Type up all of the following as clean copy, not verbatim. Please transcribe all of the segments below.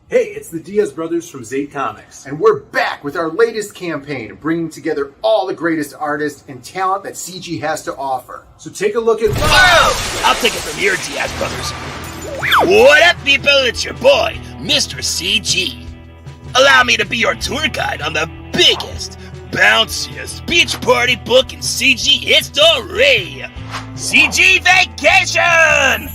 Hey, it's the Diaz brothers from Zate Comics. And we're back with our latest campaign, bringing together all the greatest artists and talent that CG has to offer. So take a look at... Whoa! I'll take it from here, Diaz brothers. What up, people? It's your boy, Mr. CG. Allow me to be your tour guide on the biggest, bounciest beach party book in CG history. CG Vacation!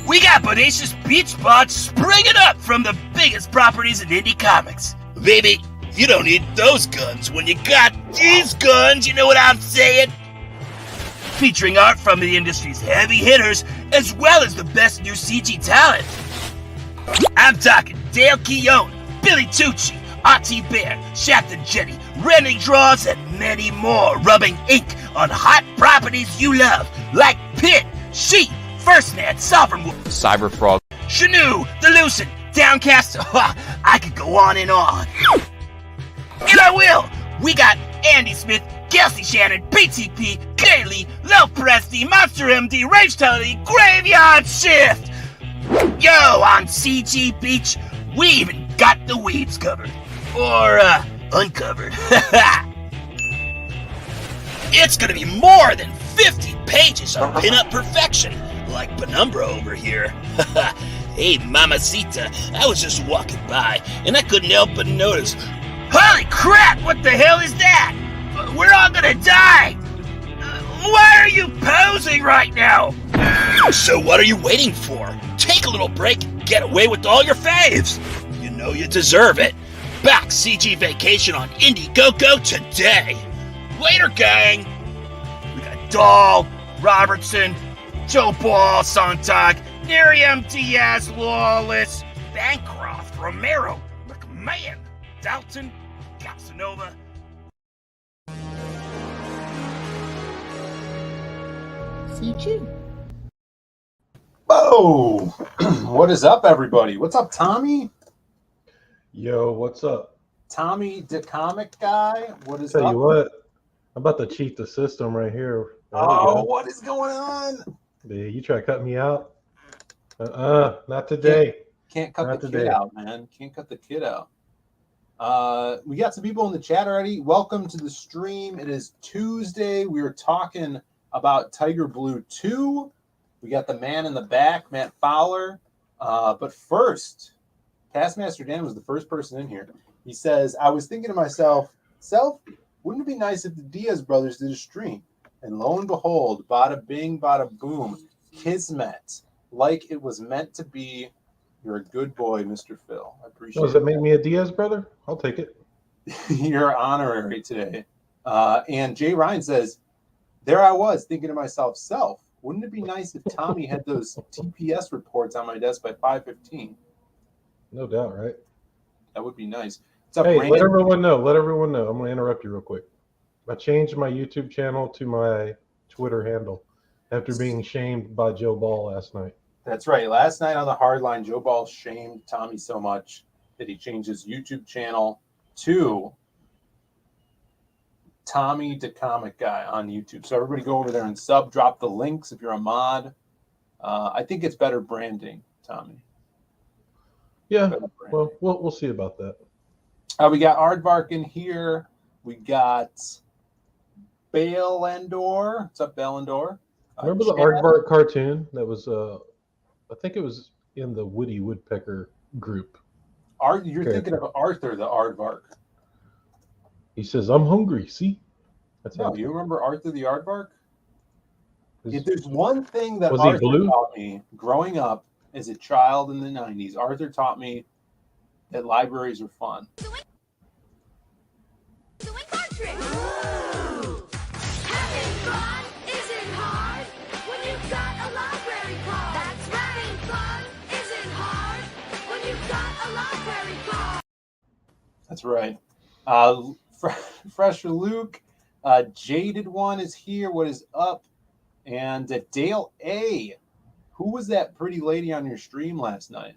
We got bodacious beach spots springing up from the biggest properties in indie comics. Baby, you don't need those guns when you got these guns, you know what I'm saying? Featuring art from the industry's heavy hitters, as well as the best new CG talent. I'm talking Dale Keown, Billy Tucci, Auntie Bear, Shaft and Jenny, Rennie Draws, and many more, rubbing ink on hot properties you love, like Pit, Sheep, First Net, Sovereign Wolf, Cyberfrog, Shanu, The Lucid, Downcast. I could go on and on. And I will. We got Andy Smith, Kelsey Shannon, PTP, Kaylee, Lil Presty, Monster MD, Rage Tully, Graveyard Shift. Yo, on CG Beach, we even got the weeds covered. Or, uncovered. It's gonna be more than 50 pages of pin-up perfection, like Penumbra over here. Hey, mamacita, I was just walking by, and I couldn't help but notice. Holy crap, what the hell is that? We're all gonna die! Why are you posing right now? So what are you waiting for? Take a little break and get away with all your faves. You know you deserve it. Back CG Vacation on Indiegogo today. Later, gang. We got Dahl, Robertson, Joe Ball, Sontag, Miriam Diaz, Lawless, Bancroft, Romero, McMahon, Dalton, Casanova. CG. Oh, what is up, everybody? What's up, Tommy? Yo, what's up? Tommy, the comic guy. What is Tell up? you what, I'm about to cheat the system right here. There we Oh, go. what is going on? Yeah, you try to cut me out? Not today. Can't cut Not the today. kid out, man. Can't cut the kid out. We got some people in the chat already. Welcome to the stream. It is Tuesday. We were talking about Tiger Blue 2. We got the man in the back, Matt Fowler. But first, Taskmaster Dan was the first person in here. He says, I was thinking to myself, wouldn't it be nice if the Diaz brothers did a stream? And lo and behold, bada bing, bada boom, kismet, like it was meant to be. You're a good boy, Mr. Phill. I appreciate Does that make me a Diaz brother? I'll take it. You're honorary today. And Jay Ryan says, there I was thinking to myself, wouldn't it be nice if Tommy had those TPS reports on my desk by 5:15? No doubt, right? That would be nice. What's up, Hey, Brandon? let everyone know. I'm going to interrupt you real quick. I changed my YouTube channel to my Twitter handle after being shamed by Joe Ball last night. That's right. Last night on the Hardline, Joe Ball shamed Tommy so much that he changed his YouTube channel to Tommy the Comic Guy on YouTube. So everybody go over there and sub. Drop the links if you're a mod. I think it's better branding, Tommy. Yeah, Better branding. well, we'll see about that. We got Aardvark in here. We got Balendor. What's up, Balendor? Remember the Chad? Aardvark cartoon that was, I think it was in the Woody Woodpecker group. You're thinking of Arthur the Aardvark. He says, I'm hungry, see? That's No, how you remember Arthur the Aardvark? Is- If there's one thing that Was he Arthur blue? taught me growing up as a child in the 90s, Arthur taught me that libraries are fun. Having fun isn't hard when you've got a library card. That's right. Having fun isn't hard when you've got a library card. That's right. Fresher Luke, Jaded One is here. What is up? And Dale A. Who was that pretty lady on your stream last night?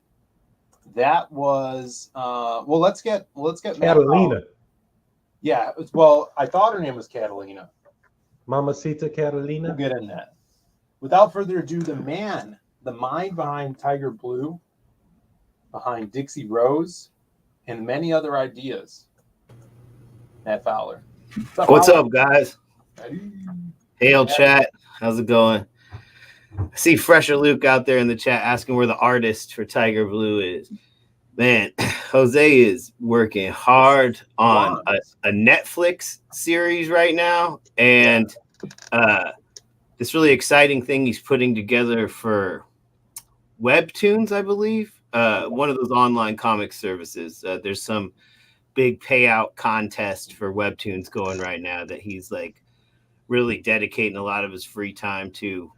That was well. Let's get Matt Catalina. Fowler. Yeah. Well, I thought her name was Catalina. Mamacita Catalina. We'll get in that. Without further ado, the man, the mind behind Tiger Blue, behind Dixie Rose, and many other ideas. Matt Fowler. What's Fowler? up, guys? Hey. Hail chat. How's it going? I see Fresher Luke out there in the chat asking where the artist for Tiger Blue is. Man, Jose is working hard on a Netflix series right now, and this really exciting thing he's putting together for Webtoons, I believe, one of those online comic services. There's some big payout contest for Webtoons going right now that he's like really dedicating a lot of his free time to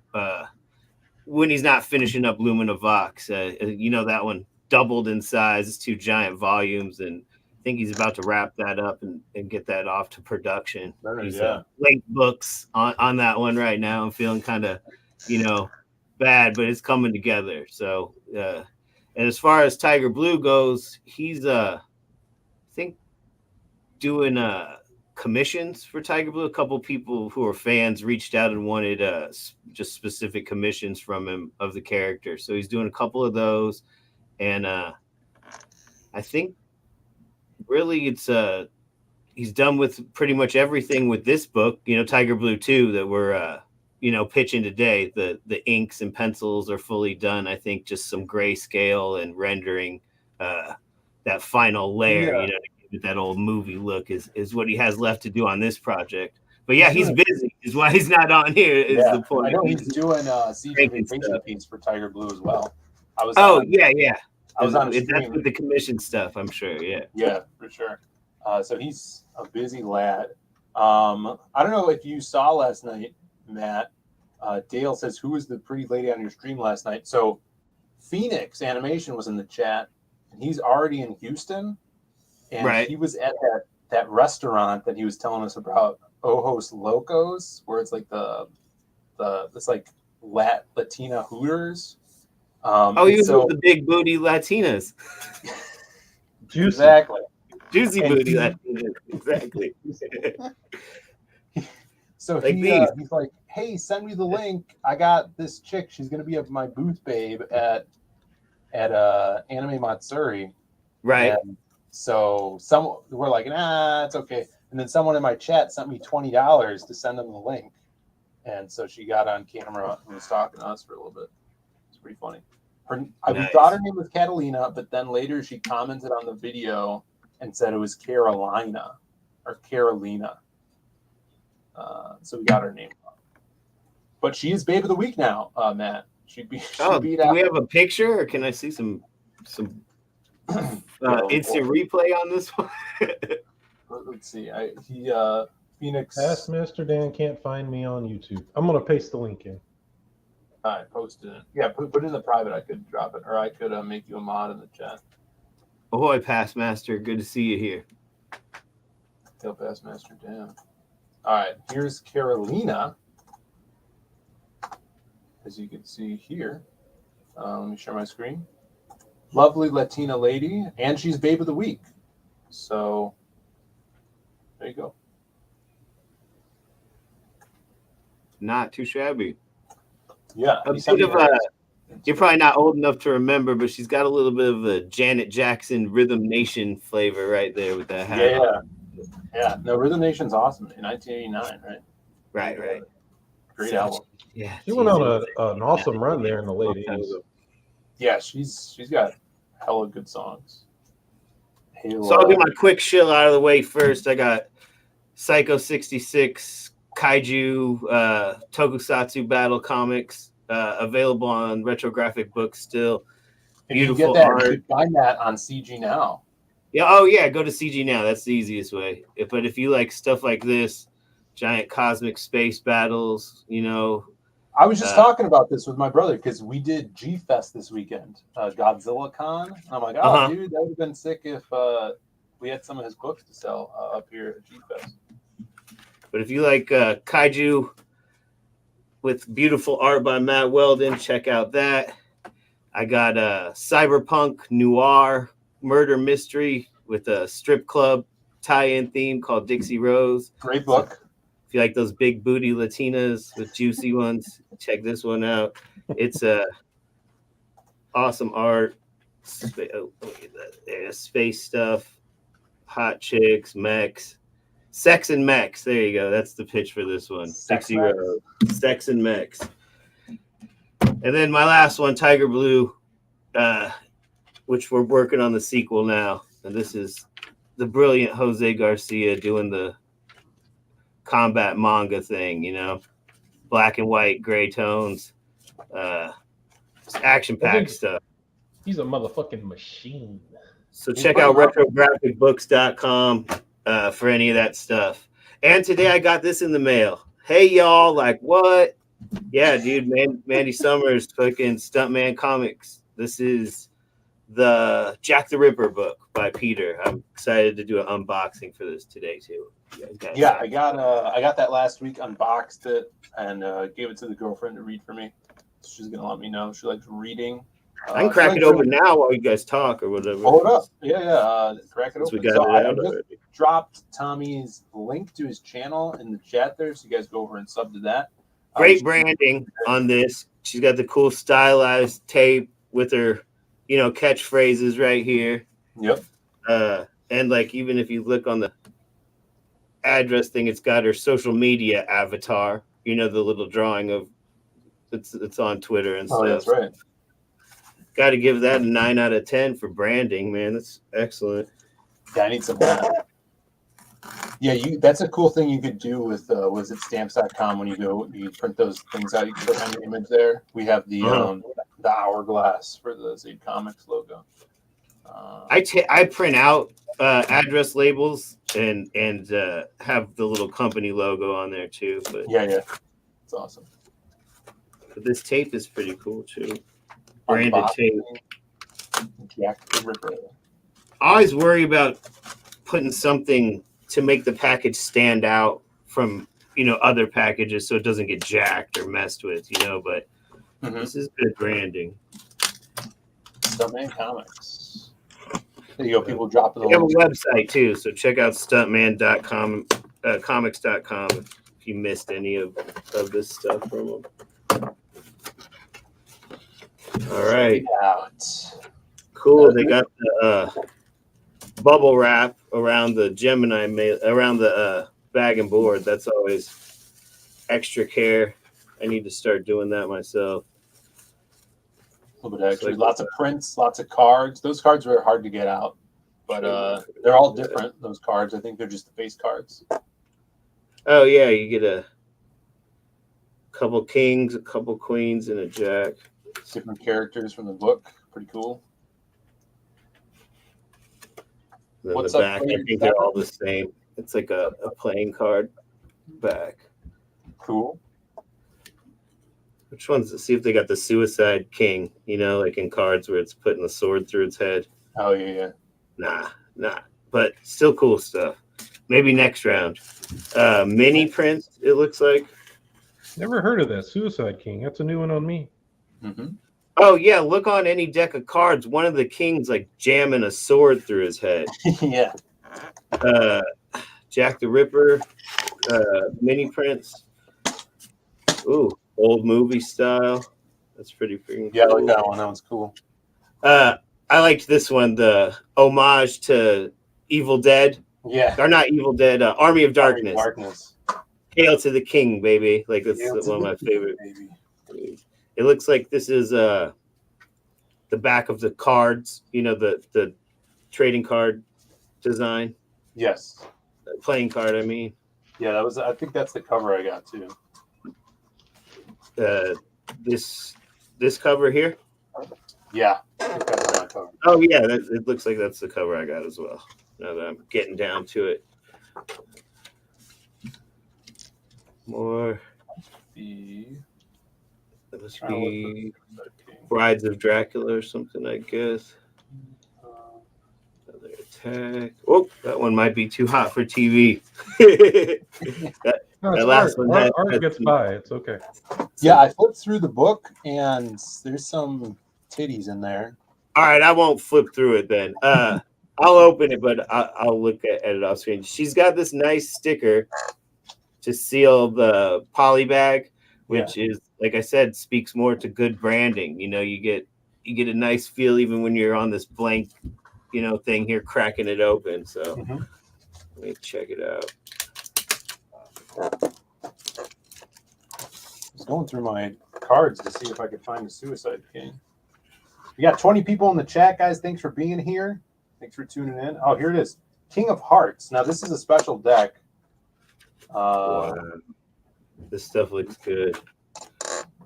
when he's not finishing up Lumina Vox. That one doubled in size. It's 2 giant volumes, and I think he's about to wrap that up and get that off to production. He's late books on that one right now. I'm feeling kind of, bad, but it's coming together. So, and as far as Tiger Blue goes, he's I think doing commissions for Tiger Blue. A couple people who are fans reached out and wanted just specific commissions from him of the character. So he's doing a couple of those, and I think really it's he's done with pretty much everything with this book. Tiger Blue 2 that we're pitching today. The inks and pencils are fully done. I think just some grayscale and rendering that final layer, with that old movie look is what he has left to do on this project. But yeah, he's busy. Is why he's not on here. Is the point? I know he's doing CG vacation piece for Tiger Blue as well. I was on that's with the commission stuff, I'm sure. Yeah, for sure. So he's a busy lad. I don't know if you saw last night, Matt. Dale says, "Who was the pretty lady on your stream last night?" So Phoenix Animation was in the chat, and he's already in Houston. And he was at that restaurant that he was telling us about, Ojos Locos, where it's like it's like Latina Hooters. He was with the big booty Latinas. Exactly. Juicy booty Latinas. Exactly. So he's like, "Hey, send me the link. I got this chick. She's gonna be at my booth, babe, at Anime Matsuri." Right. And so we're like, "Nah, it's okay." And then someone in my chat sent me $20 to send them the link, and so she got on camera and was talking to us for a little bit. It's pretty funny. We thought her name was Catalina, but then later she commented on the video and said it was Carolina or Carolina. So we got her name wrong. But she is Babe of the Week now, Matt. Do we have a picture, or can I see some instant replay on this one? Let's see. Phoenix. Ask Mr. Dan can't find me on YouTube. I'm gonna paste the link in. All right, posted it. Yeah, put it in the private. I could drop it, or I could make you a mod in the chat. Ahoy, Past Master. Good to see you here. Hail, Past Master Dan. All right, here's Carolina, as you can see here. Let me share my screen. Lovely Latina lady, and she's Babe of the Week. So there you go. Not too shabby. Yeah. You're probably not old enough to remember, but she's got a little bit of a Janet Jackson Rhythm Nation flavor right there with that hat. Yeah. No, Rhythm Nation's awesome in 1989, right? Right. Great album. Yeah. She went on an awesome run there in the late 80s. Yeah, she's got hella good songs. So I'll get my quick shill out of the way first. I got Psycho 66 Kaiju Tokusatsu Battle Comics available on Retrographic Books still. Beautiful art. You can find that on CG Now. Yeah. Go to CG Now. That's the easiest way. But if you like stuff like this, giant cosmic space battles, I was just talking about this with my brother because we did G-Fest this weekend, Godzilla Con. And I'm like, dude, that would have been sick if we had some of his books to sell up here at G-Fest. But if you like kaiju with beautiful art by Matt Weldon, check out that. I got a cyberpunk noir murder mystery with a strip club tie-in theme called Dixie Rose. Great book. If you like those big booty Latinas with juicy ones, check this one out. It's awesome art. Look at that. Yeah, space stuff, hot chicks, mechs, sex and mechs. There you go. That's the pitch for this one. Sex 60 sex and mechs. And then my last one, Tiger Blue, which we're working on the sequel now. And this is the brilliant Jose Garcia doing the combat manga thing, you know, black and white, gray tones, action-packed stuff. He's a motherfucking machine. So check out retrographicbooks.com for any of that stuff. And today I got this in the mail. Hey, y'all, like what? Yeah, dude, Mandy Summers, fucking Stuntman Comics. This is the Jack the Ripper book by Peter. I'm excited to do an unboxing for this today, too. Yeah, I got that last week, unboxed it, and gave it to the girlfriend to read for me. She's going to let me know. She likes reading. I can crack it open now while you guys talk or whatever. Hold up. Yeah. Crack it open. We got I it out just already. dropped Tommy's link to his channel in the chat there, so you guys go over and sub to that. Great branding on this. She's got the cool stylized tape with her, you know, catchphrases right here. Yep. And like even if you look on the address thing, it's got her social media avatar. You know, the little drawing of it's on Twitter and stuff. Oh, that's right. Got to give that a 9 out of 10 for branding, man. That's excellent. Yeah, I need some of that. Yeah, that's a cool thing you could do with was it stamps.com when you print those things out, you can put on your image there. We have the hourglass for the Z Comics logo. I print out address labels and have the little company logo on there too. But yeah, it's awesome. But this tape is pretty cool too. Branded tape. Jack the Ripper. I always worry about putting something to make the package stand out from, you know, other packages so it doesn't get jacked or messed with, you know, but this is good branding. Stuntman Comics. There you go. People dropping the They have a links. website too, so check out stuntman.com, comics.com if you missed any of this stuff from them. All right. Out. Cool. They got the bubble wrap around the Gemini around the bag and board. That's always extra care. I need to start doing that myself. A little bit extra. Lots of prints, lots of cards. Those cards were hard to get out, but they're all different. Those cards, I think they're just the base cards. Oh yeah, you get a couple kings, a couple queens, and a jack. Different characters from the book. Pretty cool. Then What's the up, back, I player think they're seven? all the same. It's like a playing card back. Cool. Which ones? See if they got the Suicide King, you know, like in cards where it's putting the sword through its head. Oh, yeah. Nah. But still cool stuff. Maybe next round. Mini prints, it looks like. Never heard of that. Suicide King. That's a new one on me. Mm-hmm. Oh, yeah. Look on any deck of cards. One of the kings, like, jamming a sword through his head. Yeah. Jack the Ripper, mini prints. Ooh, old movie style. That's pretty freaking Yeah, I cool. like that one. That one's cool. I liked this one, the homage to Evil Dead. Yeah. Or not Evil Dead, Army of Darkness. Darkness. Hail to the King, baby. Like, that's Hail to one of my the favorite. baby. It looks like this is the back of the cards, you know, the trading card design. Yes. Playing card, I mean. Yeah, I think that's the cover I got too. This cover here. Yeah. I think that's my cover. Oh yeah, it looks like that's the cover I got as well. Now that I'm getting down to it. More. It must be Brides of Dracula or something, I guess. Another attack. Oh, that one might be too hot for TV. No, it's That last art. one had- Art gets by. It's okay. Yeah, I flipped through the book and there's some titties in there. All right, I won't flip through it then. I'll open it, but I'll look at it off screen. She's got this nice sticker to seal the poly bag, which is, like I said, speaks more to good branding. You know, you you get a nice feel even when you're on this blank, thing here, cracking it open. So Mhm. let me check it out. I was going through my cards to see if I could find a Suicide King. We got 20 people in the chat, guys. Thanks for being here. Thanks for tuning in. Oh, here it is. King of Hearts. Now, this is a special deck. Wow. This stuff looks good.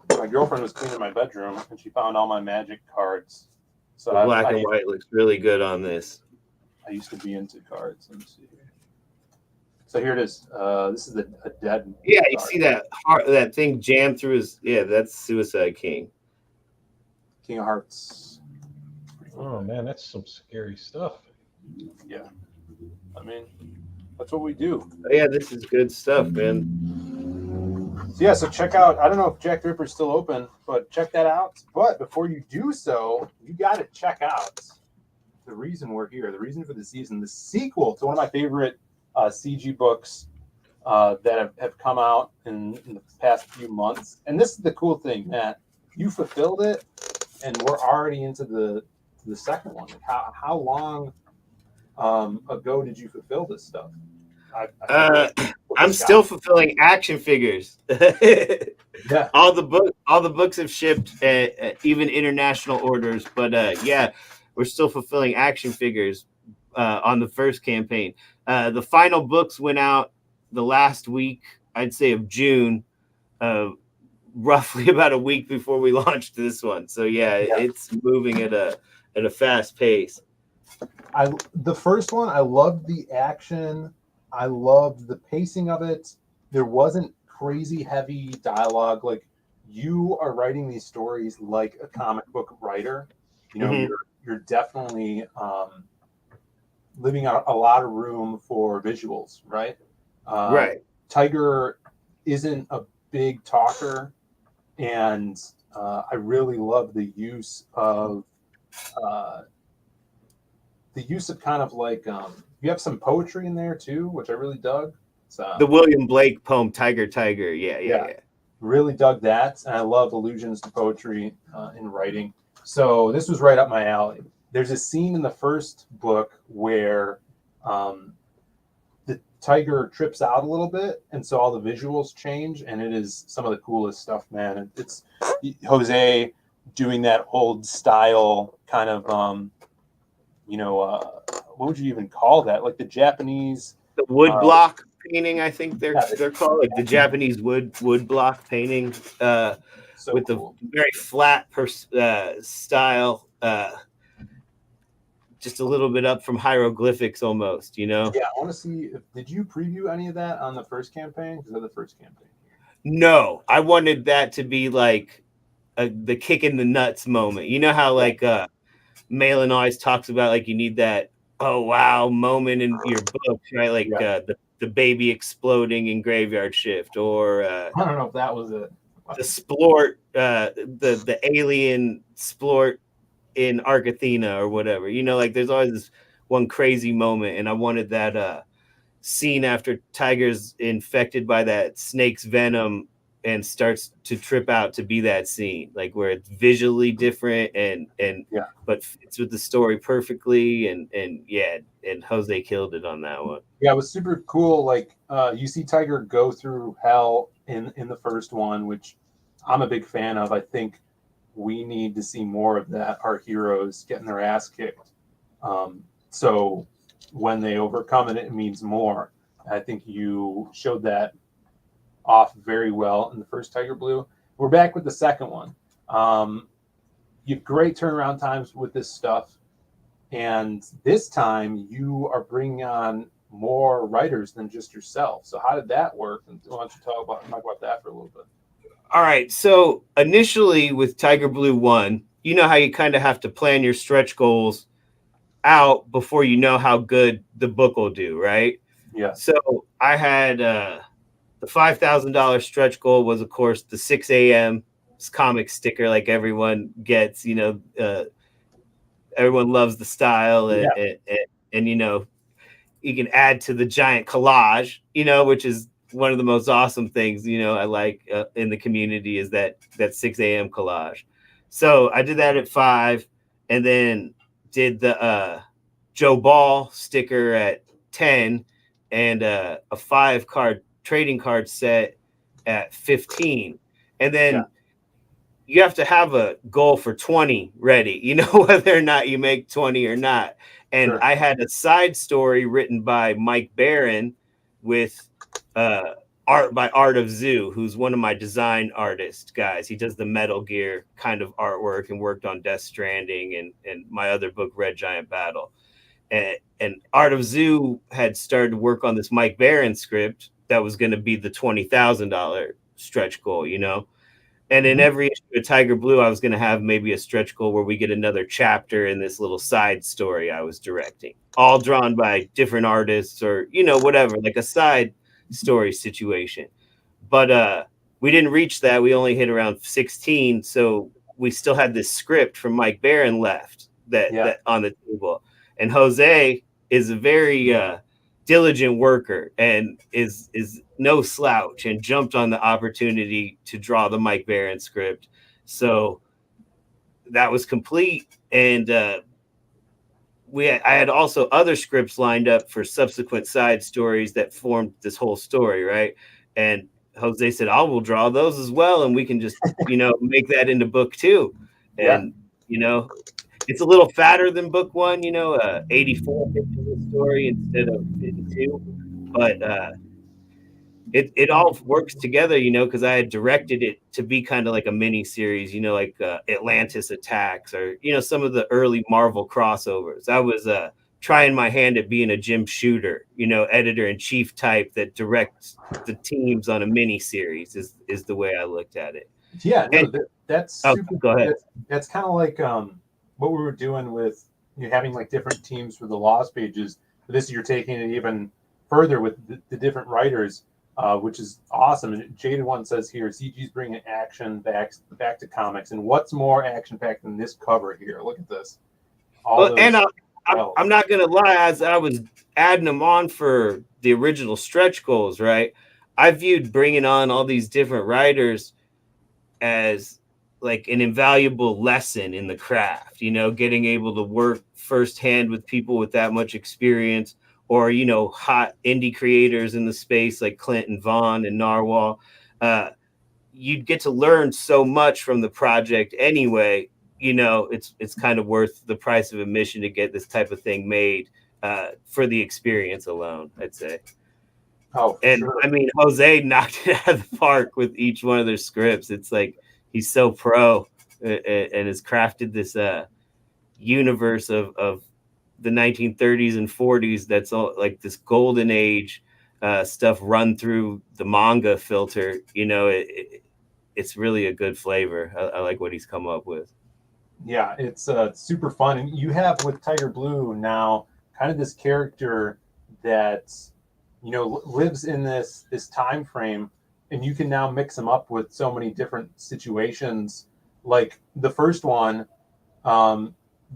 My girlfriend was cleaning my bedroom, and she found all my Magic cards. So The black and white looks really good on this. I used to be into cards. Let me see here. So here it is. This is a dead. Yeah, you card. see that thing jam through his. Yeah, that's Suicide King. King of Hearts. Oh man, that's some scary stuff. Yeah. I mean, that's what we do. Yeah, this is good stuff, man. So yeah, so check out. I don't know if Jack the Ripper's still open, but check that out. But before you do so, you got to check out the reason we're here, the reason for the season, the sequel to one of my favorite CG books that have come out in the past few months. And this is the cool thing, Matt. You fulfilled it, and we're already into the second one. Like how long ago did you fulfill this stuff? I'm still fulfilling action figures. Yeah. All the books have shipped, even international orders. But yeah, we're still fulfilling action figures on the first campaign. The final books went out the last week, I'd say, of June, roughly about a week before we launched this one. So yeah, it's moving at a fast pace. The first one, I loved the action. I loved the pacing of it. There wasn't crazy heavy dialogue. Like, you are writing these stories like a comic book writer. You know, you're definitely leaving out a lot of room for visuals, right? Right. TYGER isn't a big talker, and I really love the use of kind of like you have some poetry in there too, which I really dug. So, The William Blake poem "Tiger, Tiger." Yeah. Really dug that, and I love allusions to poetry in writing. So this was right up my alley. There's a scene in the first book where the tiger trips out a little bit, and so all the visuals change, and it is some of the coolest stuff, man. It's Jose doing that old style kind of what would you even call that? Like the Japanese The wood block painting, I think they're called, like the Japanese wood block painting, so with cool. the very flat style, just a little bit up from hieroglyphics almost, Yeah, I want to see. Did you preview any of that on the first campaign? Because of the first campaign. No, I wanted that to be like the kick in the nuts moment. You know how like Malin always talks about, like, you need that oh wow moment in your books, right? Like the baby exploding in Graveyard Shift, or I don't know if that was it. the splort, the alien splort in Arcathena or whatever. You know, like there's always this one crazy moment, and I wanted that scene after Tiger's infected by that snake's venom and starts to trip out to be that scene, like where it's visually different and but fits with the story perfectly, and Jose killed it on that one. Yeah, it was super cool. Like you see Tiger go through hell in the first one, which I'm a big fan of. I think we need to see more of that. Our heroes getting their ass kicked. So when they overcome it, it means more. I think you showed that off very well in the first Tiger Blue. We're back with the second one. You have great turnaround times with this stuff, and this time you are bringing on more writers than just yourself. So how did that work? And why don't you talk about that for a little bit? All right. So initially with Tiger Blue 1, you know how you kind of have to plan your stretch goals out before you know how good the book will do, right? Yeah. So I had the $5,000 stretch goal was, of course, the 6 a.m. comic sticker, like everyone gets. You know, everyone loves the style, and you know, you can add to the giant collage, you know, which is one of the most awesome things, you know, I like in the community, is that 6 a.m. collage. So I did that at 5, and then did the Joe Ball sticker at 10, and a 5-card trading card set at 15. And then you have to have a goal for 20 ready, whether or not you make 20 or not. And I had a side story written by Mike Barron with art by Art of Zoo, who's one of my design artist guys. He does the Metal Gear kind of artwork and worked on Death Stranding and my other book, Red Giant Battle. And Art of Zoo had started to work on this Mike Barron script that was going to be the $20,000 stretch goal, And in every issue of Tiger Blue, I was going to have maybe a stretch goal where we get another chapter in this little side story I was directing, all drawn by different artists or, whatever, like a side story situation. But we didn't reach that. We only hit around 16. So we still had this script from Mike Barron left that on the table. And Jose is a very diligent worker and is no slouch, and jumped on the opportunity to draw the Mike Barron script. So that was complete. And I had also other scripts lined up for subsequent side stories that formed this whole story, right? And Jose said, I will draw those as well, and we can just, make that into book 2. And, it's a little fatter than book 1, 84 pages story instead of 52. But it all works together, because I had directed it to be kind of like a mini series, like Atlantis Attacks or, some of the early Marvel crossovers. I was trying my hand at being a Jim Shooter, editor-in-chief type that directs the teams on a mini series is the way I looked at it. Yeah, no, that's super. Go ahead. That's kind of like what we were doing with having like different teams for the Lost pages. But this you're taking it even further with the different writers, which is awesome. And Jaded One says here, CG's bringing action back to comics. And what's more action-packed than this cover here? Look at this. I'm not gonna lie, as I was adding them on for the original stretch goals, right? I viewed bringing on all these different writers as like an invaluable lesson in the craft, getting able to work firsthand with people with that much experience, or, hot indie creators in the space like Clinton Vaughn and Narwhal. You'd get to learn so much from the project anyway. It's kind of worth the price of admission to get this type of thing made for the experience alone, I'd say. Oh, and sure. I mean, Jose knocked it out of the park with each one of their scripts. It's like he's so pro and has crafted this universe of the 1930s and 40s that's all like this golden age stuff run through the manga filter. It's really a good flavor. I like what he's come up with. Yeah, it's super fun. And you have with Tiger Blue now kind of this character that lives in this time frame, and you can now mix them up with so many different situations. Like the first one,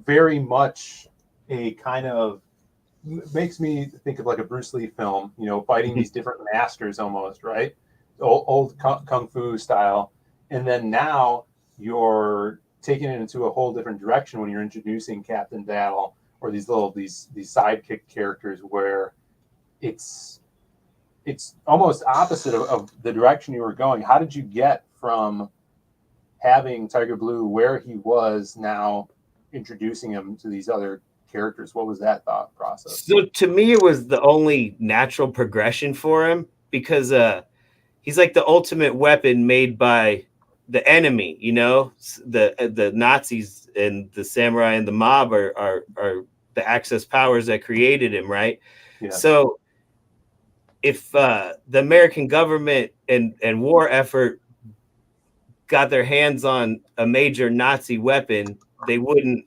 very much a kind of makes me think of like a Bruce Lee film, fighting these different masters almost, right? Old kung fu style. And then now you're taking it into a whole different direction when you're introducing Captain Battle or these sidekick characters where it's almost opposite of the direction you were going. How did you get from having Tiger Blue where he was now introducing him to these other characters? What was that thought process? So to me, it was the only natural progression for him because he's like the ultimate weapon made by the enemy, the Nazis and the samurai and the mob are the Axis powers that created him, right? Yeah. So if the American government and war effort got their hands on a major Nazi weapon, they wouldn't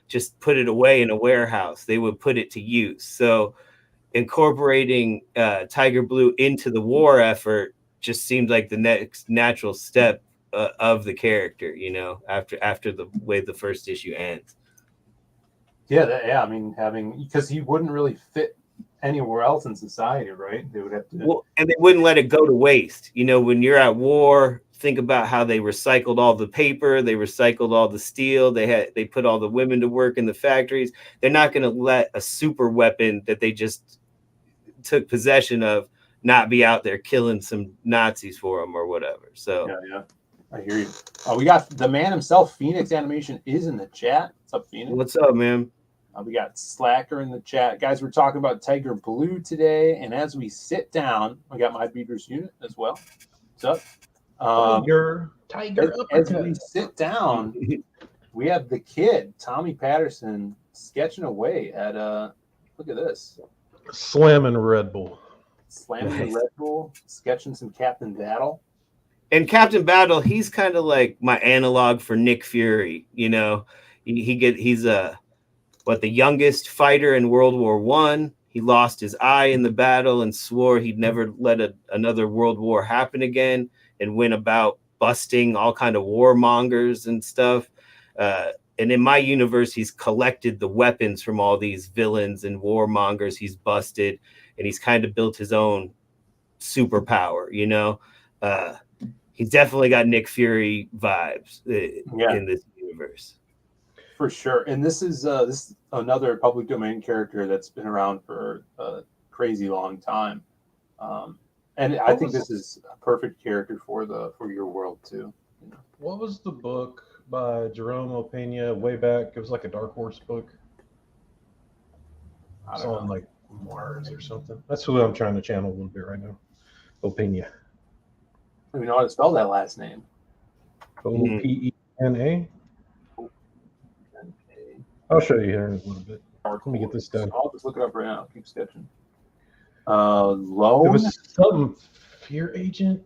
just put it away in a warehouse. They would put it to use. So incorporating Tiger Blue into the war effort just seemed like the next natural step of the character, after the way the first issue ends. Yeah. I mean, because he wouldn't really fit anywhere else in society, right? They would have to. Well, and they wouldn't let it go to waste. When you're at war, think about how they recycled all the paper, they recycled all the steel, they put all the women to work in the factories. They're not going to let a super weapon that they just took possession of not be out there killing some Nazis for them or whatever. So yeah, I hear you. We got the man himself, Phoenix Animation, is in the chat. What's up, Phoenix? what's up, man? We got Slacker in the chat. Guys, we're talking about Tiger Blue today. And as we sit down, we got my Beaters unit as well. What's up? Tiger As we sit down, we have the kid, Tommy Patterson, sketching away at, look at this. Slamming Red Bull. Slamming the Red Bull, sketching some Captain Battle. And Captain Battle, he's kind of like my analog for Nick Fury. You know, he's the youngest fighter in World War I. He lost his eye in the battle and swore he'd never let another world war happen again, and went about busting all kind of warmongers and stuff. And in my universe, he's collected the weapons from all these villains and warmongers he's busted, and he's kind of built his own superpower, you know? He's definitely got Nick Fury vibes in this universe. For sure. And this is another public domain character that's been around for a crazy long time. And I think this is a perfect character for your world too. You know? What was the book by Jerome Opeña way back? It was like a Dark Horse book. It's on like Mars or something. That's who I'm trying to channel a little bit right now. Opeña. I don't even know how to spell that last name. Opena. I'll show you here in a little bit. Let me get this done. I'll just look it up right now. Keep sketching. Lone? It was something Fear Agent.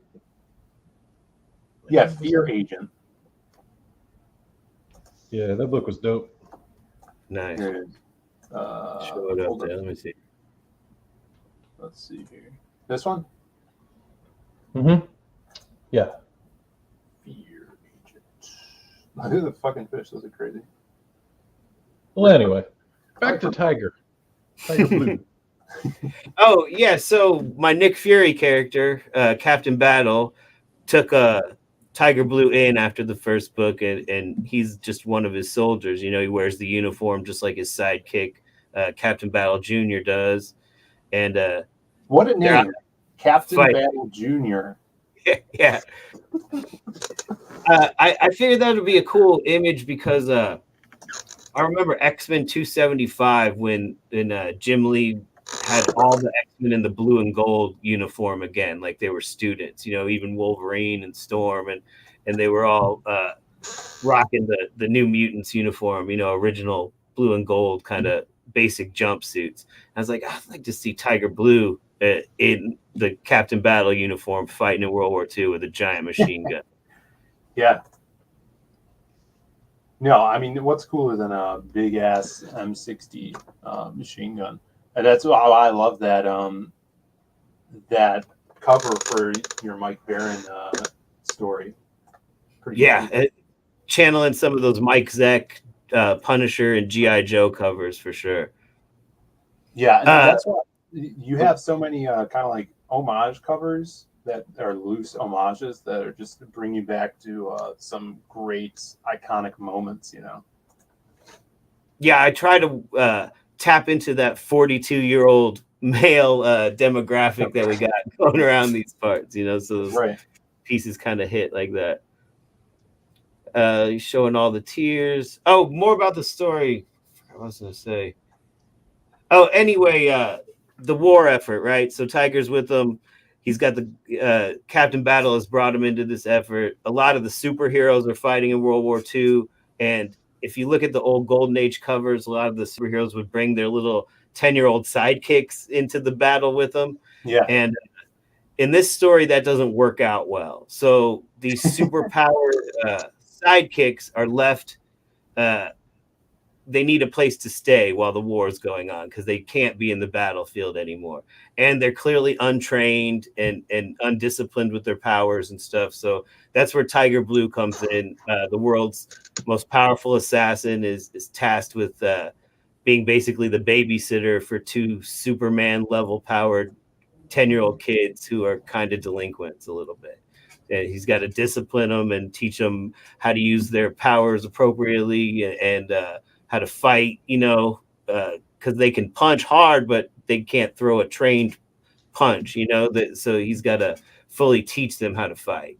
Yeah, Fear Agent. Yeah, that book was dope. Nice. Here it is. Show it up there. Let me see. Let's see here. This one? Mm-hmm. Yeah. Fear Agent. Look at the fucking fish. Those are crazy. Well, anyway, back to Tiger. Tiger Blue. Oh, yeah. So my Nick Fury character, Captain Battle, took Tiger Blue in after the first book, and he's just one of his soldiers. You know, he wears the uniform just like his sidekick, Captain Battle Jr. does. And what a name. Captain Fight. Battle Jr. Yeah. I figured that would be a cool image because I remember X-Men 275 when Jim Lee had all the X-Men in the blue and gold uniform again, like they were students, you know, even Wolverine and Storm, and they were all rocking the New Mutants uniform, you know, original blue and gold kind of basic jumpsuits. I was like, I'd like to see Tiger Blue in the Captain Battle uniform fighting in World War II with a giant machine gun. Yeah. No, I mean, what's cooler than a big ass M60 machine gun? And that's how I love that that cover for your Mike Barron story. Pretty cool. Channeling some of those Mike Zeck, Punisher, and G.I. Joe covers for sure. Yeah, and that's why you have so many kind of like homage covers that are loose homages that are just to bring you back to some great iconic moments, you know. Yeah, I try to tap into that 42-year-old male demographic that we got going around these parts, you know, so those pieces kind of hit like that. He's showing all the tears. Oh, more about the story. I was going to say. Oh, anyway, the war effort, right? So Tiger's with them. He's got the Captain Battle has brought him into this effort. A lot of the superheroes are fighting in World War II. And if you look at the old Golden Age covers, a lot of the superheroes would bring their little 10-year-old sidekicks into the battle with them. Yeah. And in this story, that doesn't work out well. So these superpowered sidekicks are left. They need a place to stay while the war is going on because they can't be in the battlefield anymore. And they're clearly untrained and undisciplined with their powers and stuff. So that's where Tiger Blue comes in. The world's most powerful assassin is tasked with being basically the babysitter for two Superman level powered 10-year-old kids who are kind of delinquents a little bit. And he's got to discipline them and teach them how to use their powers appropriately and how to fight, because they can punch hard, but they can't throw a trained punch, so he's got to fully teach them how to fight.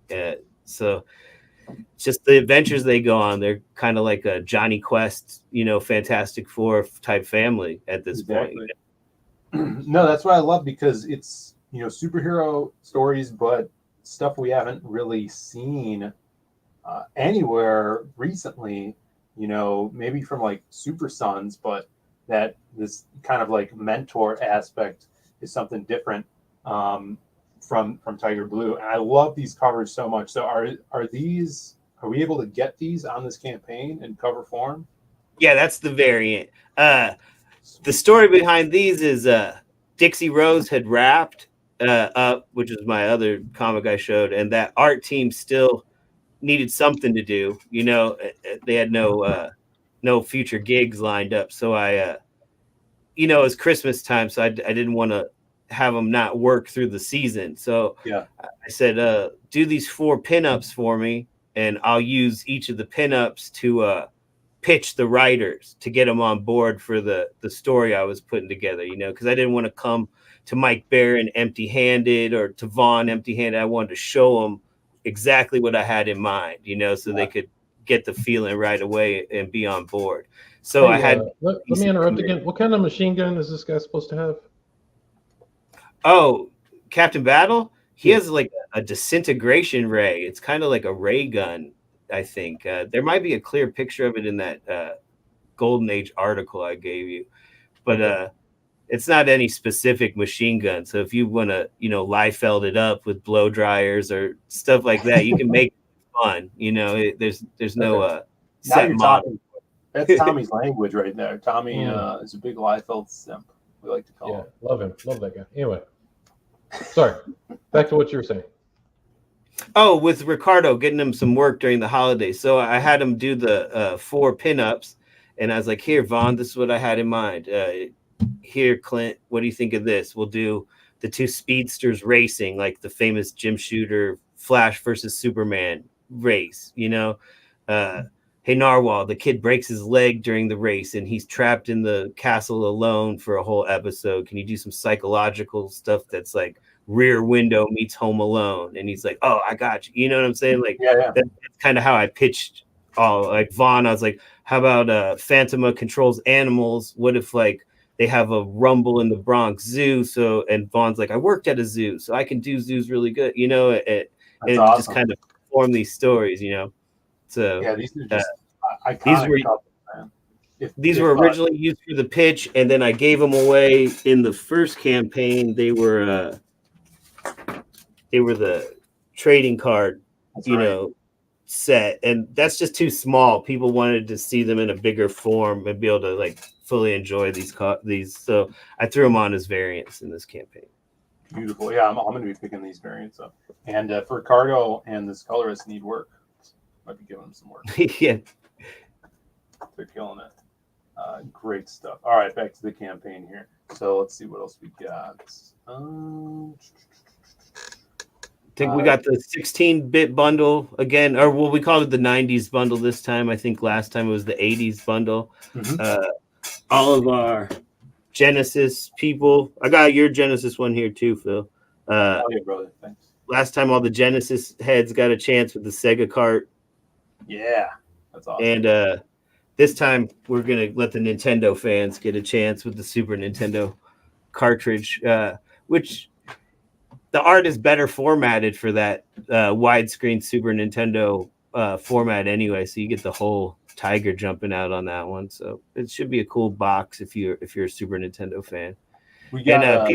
So just the adventures they go on, they're kind of like a Johnny Quest, Fantastic Four type family at this point. No, that's what I love, because it's, superhero stories, but stuff we haven't really seen anywhere recently, maybe from like Super Sons, but that this kind of like mentor aspect is something different from Tiger Blue. And I love these covers so much. So are we able to get these on this campaign in cover form? Yeah, that's the variant. The story behind these is Dixie Rose had wrapped up, which is my other comic I showed, and that art team still needed something to do. They had no future gigs lined up. So I, it's Christmas time, so I didn't want to have them not work through the season. So yeah, I said, do these 4 pinups for me, and I'll use each of the pinups to pitch the writers to get them on board for the story I was putting together, because I didn't want to come to Mike Barron empty-handed or to Vaughn empty-handed. I wanted to show them exactly what I had in mind, so they could get the feeling right away and be on board. So Hey, I had. let me interrupt again. What kind of machine gun is this guy supposed to have? Oh, Captain Battle? He has like a disintegration ray. It's kind of like a ray gun, I think. There might be a clear picture of it in that Golden Age article I gave you. But it's not any specific machine gun. So if you want to, Liefeld it up with blow dryers or stuff like that, you can make it fun. There's no set model. That's Tommy's language right there. Tommy is a big Liefeld simp, we like to call him. Love him. Love that guy. Anyway, sorry. Back to what you were saying. Oh, with Ricardo getting him some work during the holidays. So I had him do the 4 pinups, and I was like, here, Vaughn, this is what I had in mind. Here, Clint, what do you think of this? We'll do the 2 speedsters racing, like the famous Jim Shooter Flash versus Superman race, hey, Narwhal, the kid breaks his leg during the race and he's trapped in the castle alone for a whole episode. Can you do some psychological stuff that's like Rear Window meets Home Alone? And he's like, oh, I got you. You know what I'm saying? Like, that's kind of how I pitched all. Like Vaughn, I was like, how about Phantoma controls animals? What if like they have a rumble in the Bronx Zoo? So, and Vaughn's like, I worked at a zoo, so I can do zoos really good. And awesome. Just kind of form these stories, So yeah, these are just iconic. These were originally used for the pitch, and then I gave them away in the first campaign. They were the trading card, set, and that's just too small. People wanted to see them in a bigger form and be able to like fully enjoy these. So I threw them on as variants in this campaign. Beautiful. Yeah, I'm going to be picking these variants up. And for Ricardo and this colorist need work. Might be giving them some work. Yeah. They're killing it. Great stuff. All right, back to the campaign here. So let's see what else we got. I think we got the 16-bit bundle again, or we called it the 90s bundle this time. I think last time it was the 80s bundle. Mm-hmm. All of our Genesis people. I got your Genesis one here too, Phil. Oh, yeah, brother. Thanks. Last time all the Genesis heads got a chance with the Sega cart. Yeah, that's awesome. And this time we're going to let the Nintendo fans get a chance with the Super Nintendo cartridge, which the art is better formatted for that widescreen Super Nintendo format anyway. So you get the whole Tiger jumping out on that one. So it should be a cool box if you're a Super Nintendo fan. We got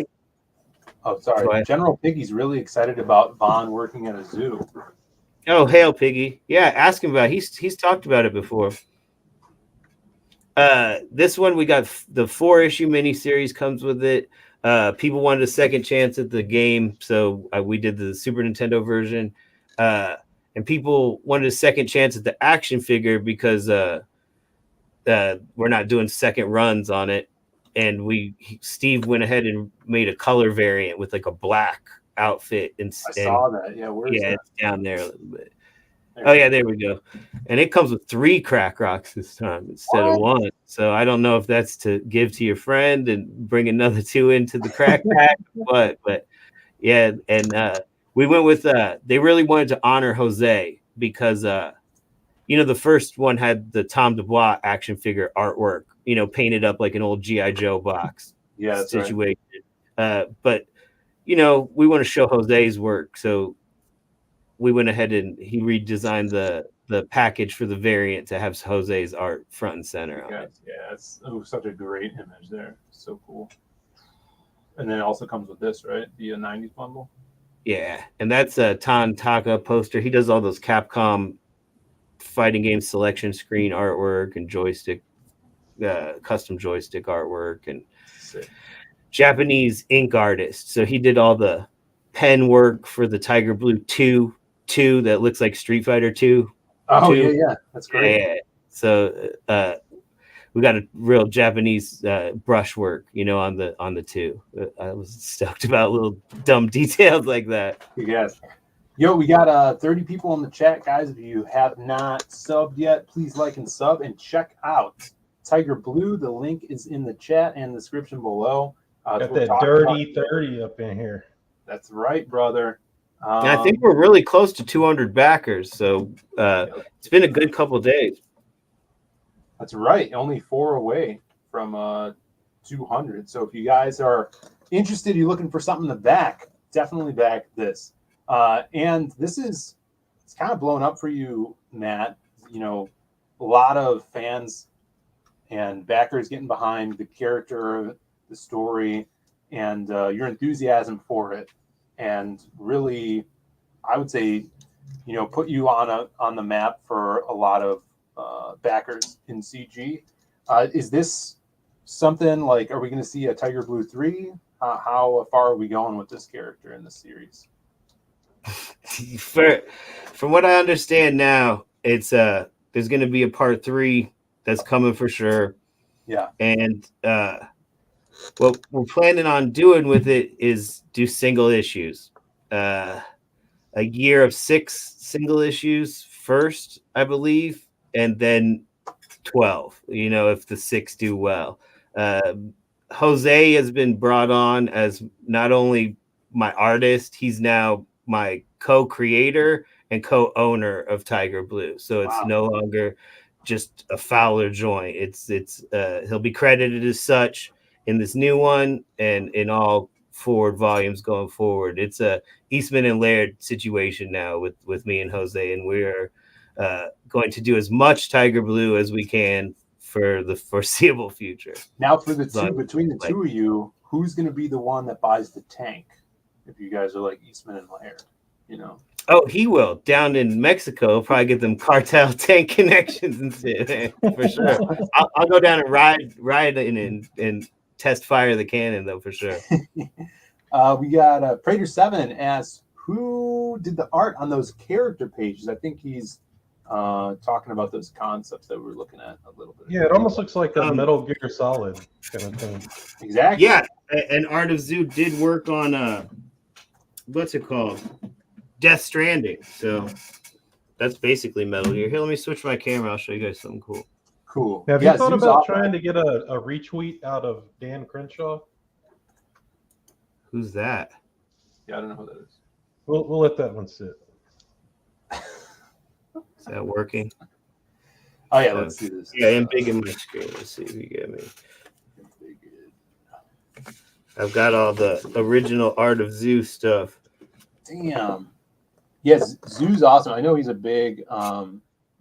General Piggy's really excited about Vaughn working at a zoo. Oh, hail Piggy. Yeah, ask him about it. He's talked about it before. This one, we got the 4-issue miniseries comes with it. People wanted a second chance at the game, so we did the Super Nintendo version. And people wanted a second chance at the action figure because we're not doing second runs on it. And Steve went ahead and made a color variant with like a black outfit. And I saw that. Yeah, where is that? it's down there a little bit. There Oh we yeah, there we go. And it comes with 3 crack rocks this time instead of 1. So I don't know if that's to give to your friend and bring another 2 into the crack pack, but yeah. And we went with they really wanted to honor Jose because the first one had the Tom Dubois action figure artwork, painted up like an old G.I. Joe box Yeah, that's right. situation. But we want to show Jose's work, so we went ahead and he redesigned the package for the variant to have Jose's art front and center on it. Yeah, it's such a great image there. So cool. And then it also comes with this, right? The 90s bundle. Yeah, and that's a Tan Taka poster. He does all those Capcom fighting game selection screen artwork and joystick, custom joystick artwork, and Sick. Japanese ink artist. So he did all the pen work for the Tiger Blue 2 that looks like Street Fighter 2. Oh, 2. yeah. That's great. Yeah. So we got a real Japanese brushwork, on the 2. I was stoked about little dumb details like that. Yes. Yo, we got 30 people in the chat, guys. If you have not subbed yet, please like and sub and check out Tiger Blue. The link is in the chat and the description below. Got that dirty 30 up in here. That's right, brother. And I think we're really close to 200 backers, so it's been a good couple days. That's right. Only 4 away from 200. So if you guys are interested, you're looking for something to back, definitely back this. And it's kind of blown up for you, Matt. A lot of fans and backers getting behind the character, the story, and your enthusiasm for it. And really, I would say, put you on the map for a lot of backers in CG. Is this something like, are we going to see a Tiger Blue 3? How far are we going with this character in the series? From what I understand now, it's there's going to be a part 3 that's coming for sure. Yeah. And what we're planning on doing with it is do single issues. A year of 6 single issues first, I believe, and then 12, if the 6 do well. Jose has been brought on as not only my artist, he's now my co-creator and co-owner of Tiger Blue. So it's no longer just a Fowler joint. It's he'll be credited as such in this new one and in all forward volumes going forward. It's a Eastman and Laird situation now with me and Jose, and we're going to do as much Tiger Blue as we can for the foreseeable future. Now, for between the two of you, who's going to be the one that buys the tank? If you guys are like Eastman and Laird, Oh, he will. Down in Mexico, he'll probably get them cartel tank connections and shit, for sure. I'll go down and ride in and test fire the cannon, though, for sure. We got Prater 7 asks, who did the art on those character pages? I think he's talking about those concepts that we were looking at a little bit. Yeah, it almost looks like a Metal Gear Solid kind of thing. Exactly. Yeah, and Art of Zoo did work on what's it called? Death Stranding. So that's basically Metal Gear. Here, let me switch my camera. I'll show you guys something cool. Cool. Have you thought about trying to get a retweet out of Dan Crenshaw? Who's that? Yeah, I don't know who that is. We'll let that one sit. Is that working? Oh yeah, let's see this. Yeah, I'm big in my screen. Let's see if you get me. I've got all the original Art of Zoo stuff. Damn. Yes, Zoo's awesome. I know he's a big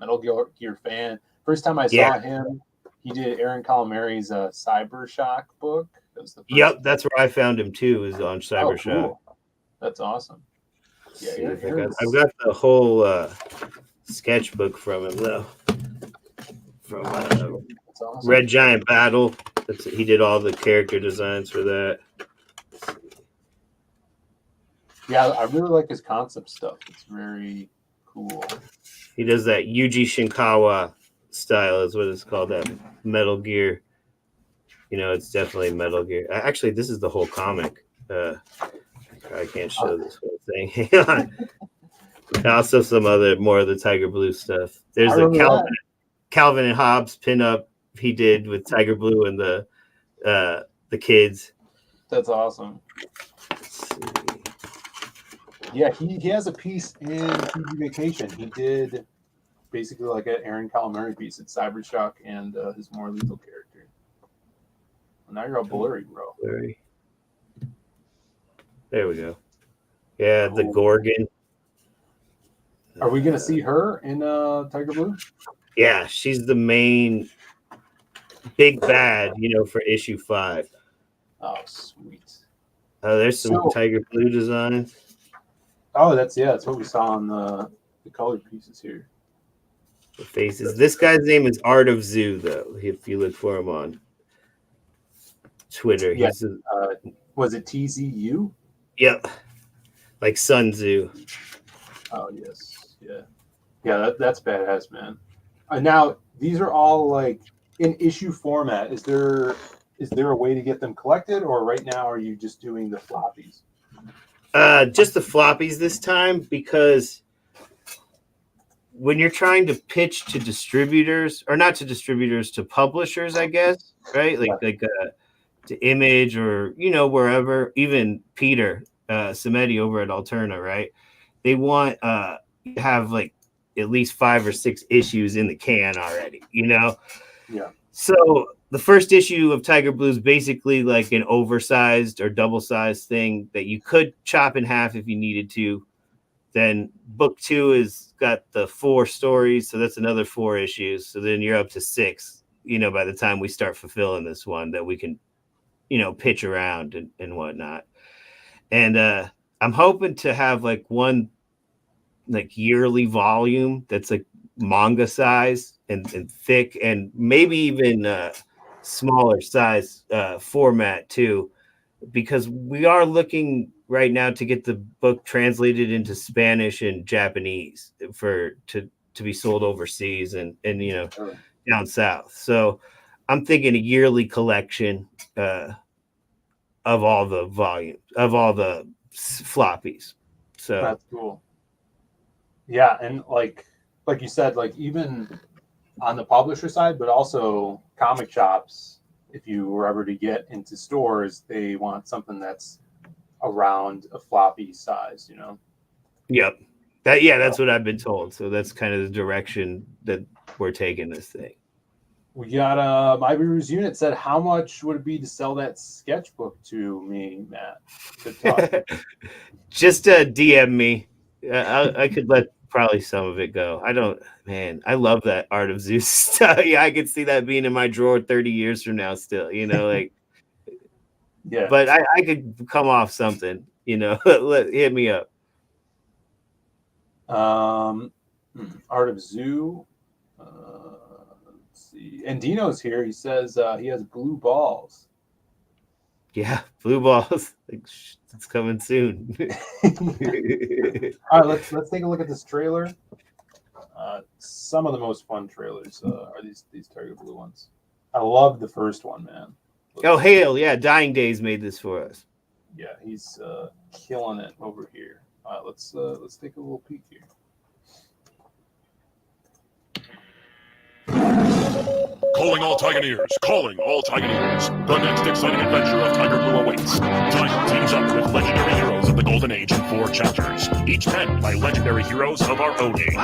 Metal Gear fan. First time I saw him, he did Aaron Calamari's Cyber Shock book. Yep, that's where I found him too, is on Cyber Shock. Cool. That's awesome. Yeah, I've got the whole sketchbook from him though. From awesome. Red Giant Battle. He did all the character designs for that. Yeah, I really like his concept stuff. It's very cool. He does that Yuji Shinkawa style, is what it's called, that Metal Gear. It's definitely Metal Gear. Actually, this is the whole comic. I can't show this whole thing. Hang on. And also some more of the Tiger Blue stuff. There's I a remember Calvin and Hobbes pinup he did with Tiger Blue and the kids. That's awesome. Let's see. Yeah, he has a piece in TV Vacation. He did basically like an Aaron Calamari piece at Cybershock and his more lethal character. Well, now you're all blurry, bro. Blurry. There we go. Yeah, the Cool. Gorgon. Are we gonna see her in Tiger Blue? Yeah, she's the main big bad, for issue 5. Oh, sweet. There's some So- Tiger Blue designs. Oh, that's what we saw on the colored pieces here. The faces. This guy's name is Art of Zoo, though. If you look for him on Twitter, Yeah. he's Was it TZU? yep, like Sun Tzu. Oh yes, yeah. That's badass, man. Now these are all like in issue format. Is there a way to get them collected, or right now are you just doing the floppies? Just the floppies this time, because when you're trying to pitch to distributors, or not to distributors, to publishers, I guess, right? Like to Image or wherever, even Peter Samedi over at Alterna, right? They want to have like at least 5 or 6 issues in the can already, Yeah. So the first issue of Tiger Blue is basically like an oversized or double-sized thing that you could chop in half if you needed to. Then book 2 is got the 4 stories, so that's another 4 issues. So then you're up to 6, by the time we start fulfilling this one that we can, pitch around and whatnot. And I'm hoping to have like one like yearly volume that's like manga size and thick, and maybe even smaller size format too, because we are looking right now to get the book translated into Spanish and Japanese to be sold overseas and down south. So I'm thinking a yearly collection of all the volumes, of all the floppies. So That's cool. Yeah, and like you said, like even on the publisher side, but also comic shops, if you were ever to get into stores, they want something that's around a floppy size, Yep. That's what I've been told. So that's kind of the direction that we're taking this thing. We got My Reader's Unit said, how much would it be to sell that sketchbook to me, Matt? Good talk. Just DM me. I could let probably some of it go. I love that Art of Zeus stuff. Yeah, I could see that being in my drawer 30 years from now still, like. Yeah. But I could come off something, hit me up. Art of Zoo. Let's see. And Dino's here. He says he has blue balls. Yeah, blue balls. It's coming soon. All right, let's take a look at this trailer. Some of the most fun trailers are these Tiger Blue ones. I love the first one, man. Oh, Hale, yeah, Dying Days made this for us. Yeah, he's killing it over here. All right, let's take a little peek here. Calling all Tigerneers! Calling all Tigerneers! The next exciting adventure of Tiger Blue awaits. Tiger teams up with legendary heroes of the Golden Age in 4 chapters, each penned by legendary heroes of our own age.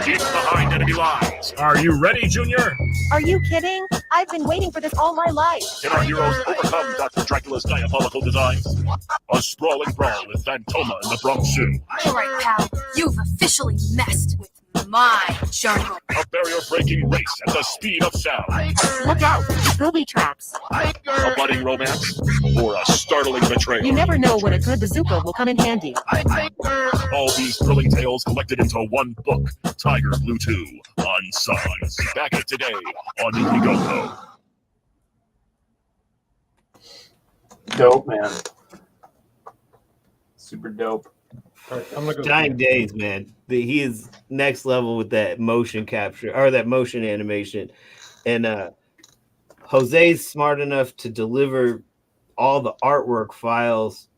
Keep behind enemy lines. Are you ready, Junior? Are you kidding? I've been waiting for this all my life. Can our heroes overcome Dr. Dracula's diabolical designs? A sprawling brawl with Phantoma and the Bronx Zoo. All right, pal. You've officially messed with my jungle. A barrier-breaking race at the speed of sound. Look out, booby traps. A budding romance or a startling betrayal. You never know when a good bazooka will come in handy. All these thrilling tales collected into one book. Tiger Blue 2 Unsung. Back it today on Indiegogo. Dope, man. Super dope. All right, I'm gonna go. Dying Days, man. He is next level with that motion capture or that motion animation. And Jose's smart enough to deliver all the artwork files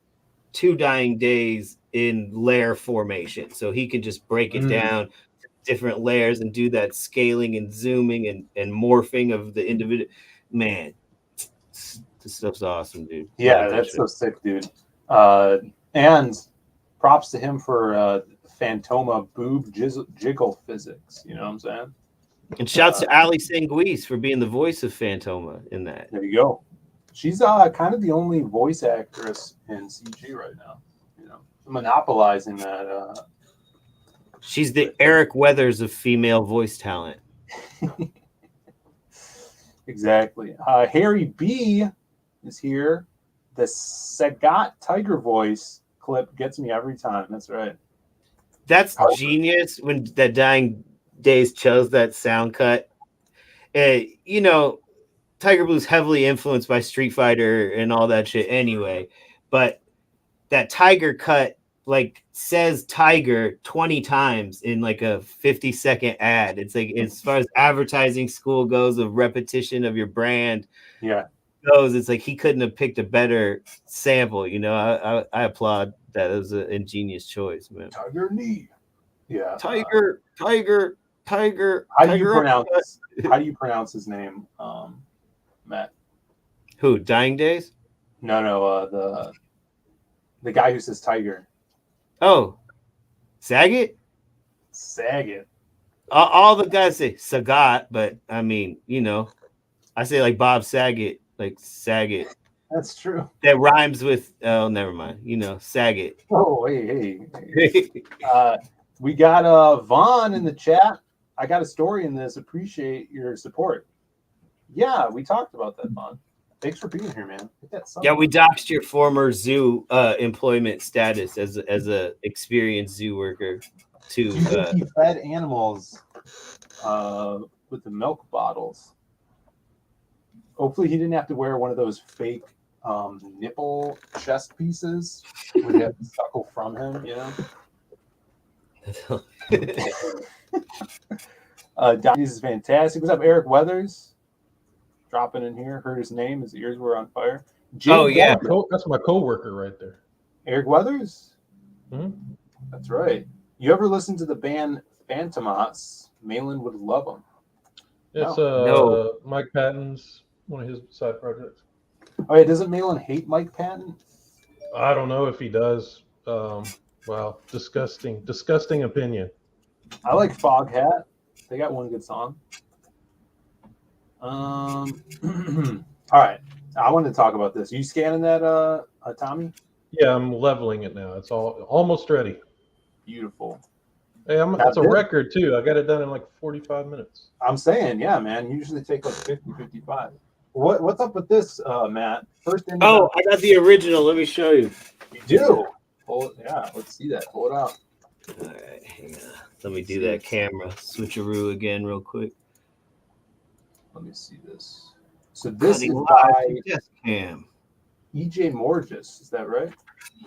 2 Dying Days in layer formation, so he can just break it down to different layers and do that scaling and zooming and morphing of the individual. Man, this stuff's awesome, dude. Yeah, Love that that's shit. so sick, dude. And props to him for Phantoma boob jiggle physics. You know what I'm saying? And shouts to Ali Sanguise for being the voice of Phantoma in that. There you go. She's kind of the only voice actress in CG right now. You know, monopolizing that. She's the Eric Weathers of female voice talent. Exactly. Harry B is here. The Sagat Tiger voice clip gets me every time. That's right. That's genius when that Dying Days chose that sound cut. You know, Tiger Blue's heavily influenced by Street Fighter and all that shit anyway, but that Tiger cut like says Tiger 20 times in like a 50-second ad. It's like, as far as advertising school goes of repetition of your brand goes, it's like he couldn't have picked a better sample. You know, I applaud that. It was an ingenious choice, man. Tiger knee. Yeah. Tiger. How do you pronounce his name, Matt? Who? Dying Days? No. The guy who says Tiger. Oh, Saget. All the guys say Sagat, but I mean, you know, I say like Bob Saget, like Saget. That's true. That rhymes with. Oh, never mind. You know, Saget. Oh, hey. We got Vaughn in the chat. I got a story in this. Appreciate your support. Yeah, we talked about that, Vaughn. Thanks for being here, man. Yeah, we doxed your former zoo employment status as a experienced zoo worker too. He fed animals with the milk bottles. Hopefully, he didn't have to wear one of those fake nipple chest pieces where you have to suckle from him. You know. This is fantastic. What's up, Eric Weathers? Dropping in here. Heard his name. His ears were on fire. That's my coworker right there. Eric Weathers? Mm-hmm. That's right. You ever listen to the band Phantomas? Malin would love them. It's Mike Patton's one of his side projects. Oh, yeah. Doesn't Malin hate Mike Patton? I don't know if he does. Wow, disgusting opinion. I like Foghat. They got one good song. All right. I wanted to talk about this. You scanning that, Tommy? Yeah, I'm leveling it now. It's almost ready. Beautiful. Hey, it's a record too. I got it done in like 45 minutes. I'm saying, yeah, man. Usually take like 50, 55. What's up with this, Matt? I got the original. Let me show you. You do? Let's see that. Pull it out. All right, hang on. Let me do that camera switcheroo again real quick. Let me see this. So this is by Cam. EJ Morges. Is that right?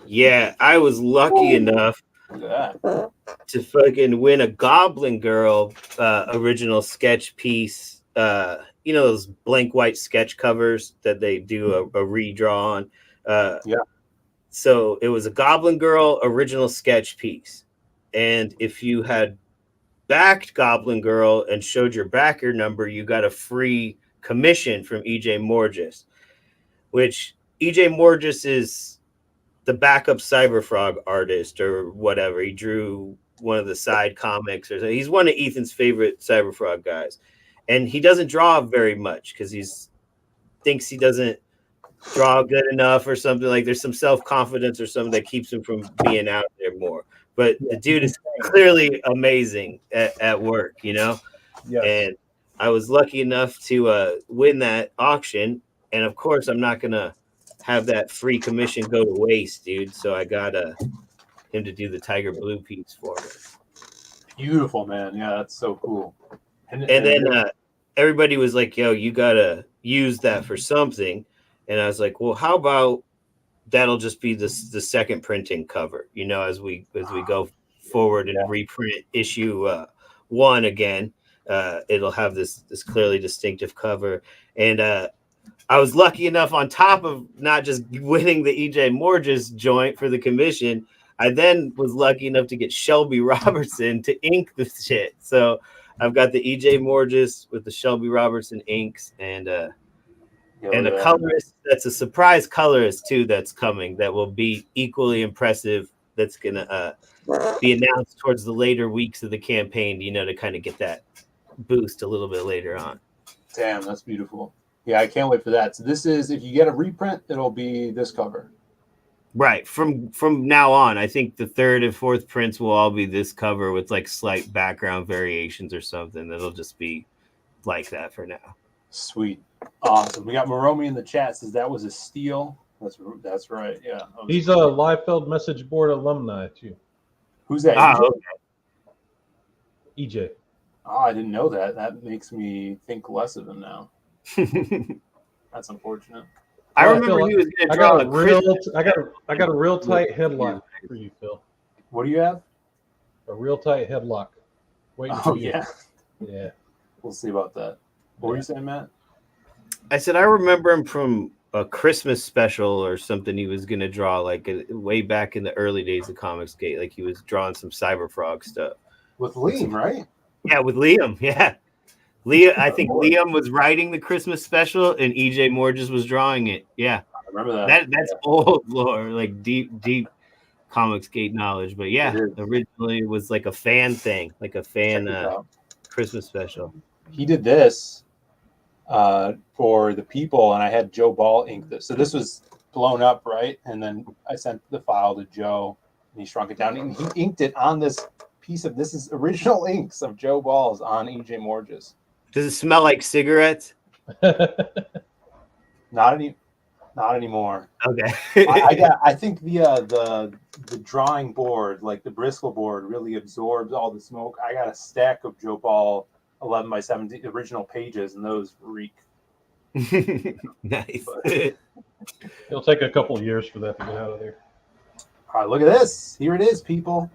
Yeah, I was lucky enough to fucking win a Goblin Girl original sketch piece. You know those blank white sketch covers that they do a redraw on. So it was a Goblin Girl original sketch piece, and if you had backed Goblin Girl and showed your backer number, you got a free commission from EJ Morges, which EJ Morges is the backup Cyberfrog artist or whatever. He drew one of the side comics, or he's one of Ethan's favorite Cyberfrog guys, and he doesn't draw very much because thinks he doesn't draw good enough or something. Like there's some self-confidence or something that keeps him from being out there more. But the dude is clearly amazing at work, you know? Yes. And I was lucky enough to win that auction. And of course, I'm not going to have that free commission go to waste, dude. So I got him to do the Tiger Blue piece for me. Beautiful, man. Yeah, that's so cool. And then everybody was like, yo, you got to use that for something. And I was like, well, how about that'll just be the second printing cover, you know, as we go forward and reprint issue 1 again. It'll have this clearly distinctive cover. And I was lucky enough, on top of not just winning the EJ Morges joint for the commission, I then was lucky enough to get Shelby Robertson to ink the shit. So I've got the EJ Morges with the Shelby Robertson inks and a colorist that's a surprise colorist too that's coming that will be equally impressive. That's gonna be announced towards the later weeks of the campaign, you know, to kind of get that boost a little bit later on. Damn, that's beautiful. Yeah, I can't wait for that. So this is, if you get a reprint, it'll be this cover. Right. From now on, I think the third and fourth prints will all be this cover with like slight background variations or something. That'll just be like that for now. Sweet. Awesome. We got Moromi in the chat, says that was a steal. That's right. Yeah. He's a Liefeld message board alumni too. Who's that? Ah, EJ? EJ. Oh, I didn't know that. That makes me think less of him now. That's unfortunate. I Well, remember Phil, he was going to I draw got a real, I got a real tight headlock for you, Phil. What do you have? A real tight headlock. Waiting Oh for you. yeah. Yeah. We'll see about that. What were you saying, Matt? I said I remember him from a Christmas special or something he was going to draw like way back in the early days of Comicsgate. Like he was drawing some Cyberfrog stuff. With Liam, right? Yeah, with Liam. Yeah. I think Liam was writing the Christmas special and EJ Morges was drawing it. Yeah. I remember that. That's old lore, like deep Comicsgate knowledge. But yeah, originally it was like a fan thing, like a fan Christmas special. He did this for the people, and I had Joe Ball ink this. So this was blown up, right? And then I sent the file to Joe, and he shrunk it down. And he inked it on this piece of, this is original inks of Joe Balls on EJ Morges. Does it smell like cigarettes? Not anymore. Okay. I think the drawing board, like the Bristol board, really absorbs all the smoke. I got a stack of Joe Ball 11 by 17 original pages, and those reek. Nice. It'll take a couple of years for that to get out of there. All right, look at this. Here it is, people.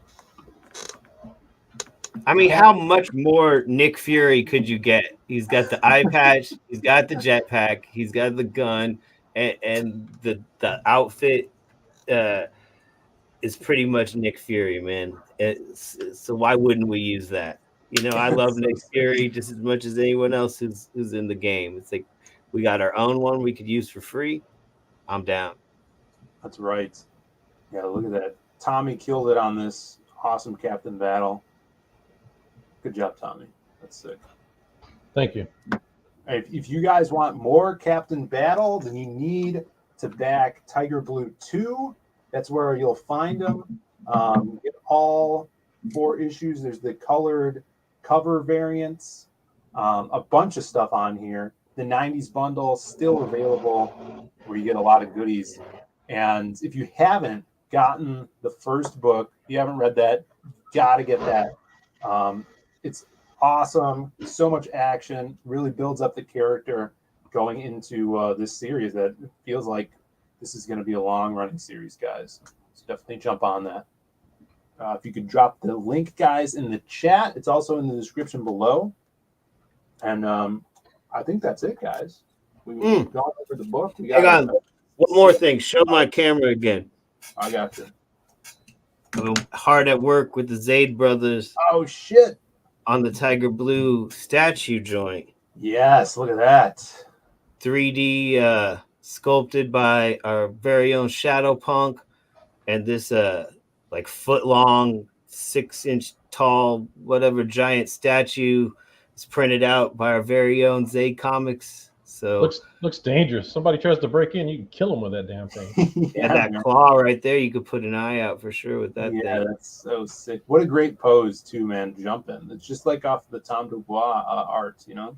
I mean, how much more Nick Fury could you get? He's got the eye patch, he's got the jetpack, he's got the gun, and the outfit is pretty much Nick Fury, man. So why wouldn't we use that? You know, I love Nick Fury just as much as anyone else who's in the game. It's like we got our own one we could use for free. I'm down. That's right. Yeah, look at that. Tommy killed it on this awesome Captain Battle. Good job, Tommy. That's sick. Thank you. If you guys want more Captain Battle, then you need to back Tiger Blue 2. That's where you'll find them. Get all 4 issues. There's the colored cover variants, a bunch of stuff on here. The 90s bundle still available, where you get a lot of goodies. And if you haven't gotten the first book, you haven't read that, got to get that. It's awesome. So much action. Really builds up the character going into this series that feels like this is going to be a long-running series, guys. So definitely jump on that. If you could drop the link, guys, in the chat. It's also in the description below. And I think that's it, guys. We've gone over the book. Hang on. One more thing. Show my camera again. I got you. I'm hard at work with the Zaid brothers. Oh, shit. On the Tiger Blue statue joint. Yes, look at that. 3D sculpted by our very own Shadow Punk. And this like foot-long, 6-inch tall, whatever giant statue is printed out by our very own Zaid Comics. So looks dangerous. Somebody tries to break in, you can kill them with that damn thing. yeah, that claw right there, you could put an eye out for sure with that thing. That's so sick. What a great pose too, man. Jumping. It's just like off the Tom Dubois art, you know?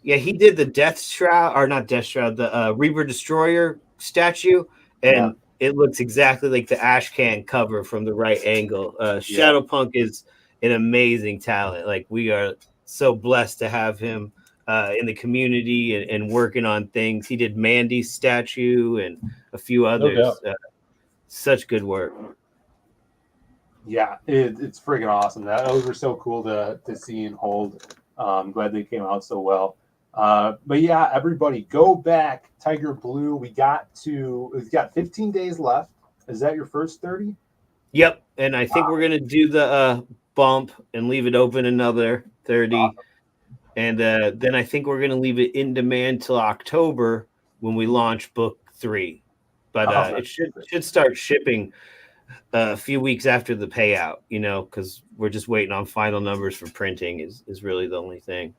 Yeah, he did the Death Shroud, or not Death Shroud, the Reaper Destroyer statue, and it looks exactly like the Ashcan cover from the right angle. Shadow Punk is an amazing talent. Like, we are so blessed to have him in the community and working on things. He did Mandy's statue and a few others. Such good work. Yeah, it's freaking awesome. Those were so cool to see and hold. I'm glad they came out so well. But yeah, everybody go back. Tiger Blue. We've got 15 days left. Is that your first 30? Yep. And I think we're gonna do the bump and leave it open another 30. And then I think we're gonna leave it in demand till October when we launch book 3. But it should start shipping a few weeks after the payout, because we're just waiting on final numbers for printing is really the only thing.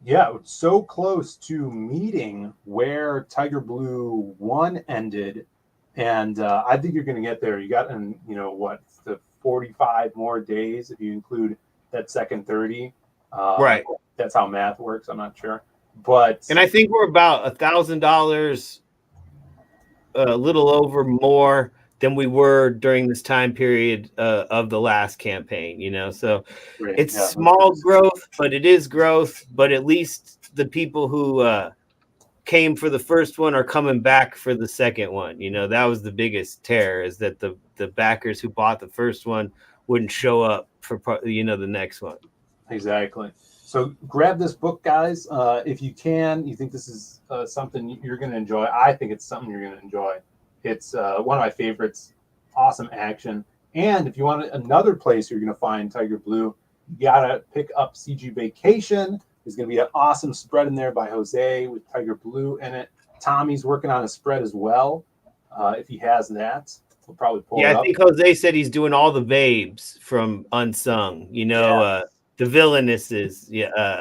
Yeah, it's so close to meeting where Tiger Blue 1 ended, and I think you're going to get there. You got, the 45 more days if you include that second 30. Right. That's how math works. I'm not sure, and I think we're about $1,000, a little over more than we were during this time period of the last campaign, so it's small growth, but it is growth. But at least the people who came for the first one are coming back for the second one. That was the biggest terror, is that the backers who bought the first one wouldn't show up for the next one. Exactly. So grab this book, guys. If you can, you think this is something you're going to enjoy. I think it's something you're going to enjoy. It's one of my favorites. Awesome action. And if you want another place you're going to find Tiger Blue, you got to pick up CG Vacation. There's going to be an awesome spread in there by Jose with Tiger Blue in it. Tommy's working on a spread as well. If he has that, we'll probably pull it up. Yeah, I think Jose said he's doing all the babes from Unsung. The villainesses,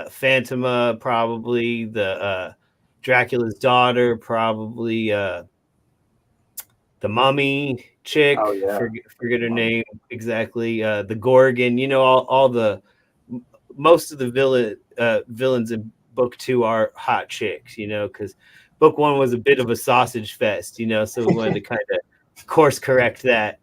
Phantoma, probably the Dracula's daughter, probably the mummy chick. Oh, yeah. Forget her name exactly. The Gorgon. All the most of the villains in book 2 are hot chicks. Because book 1 was a bit of a sausage fest. So we wanted to kind of course correct that.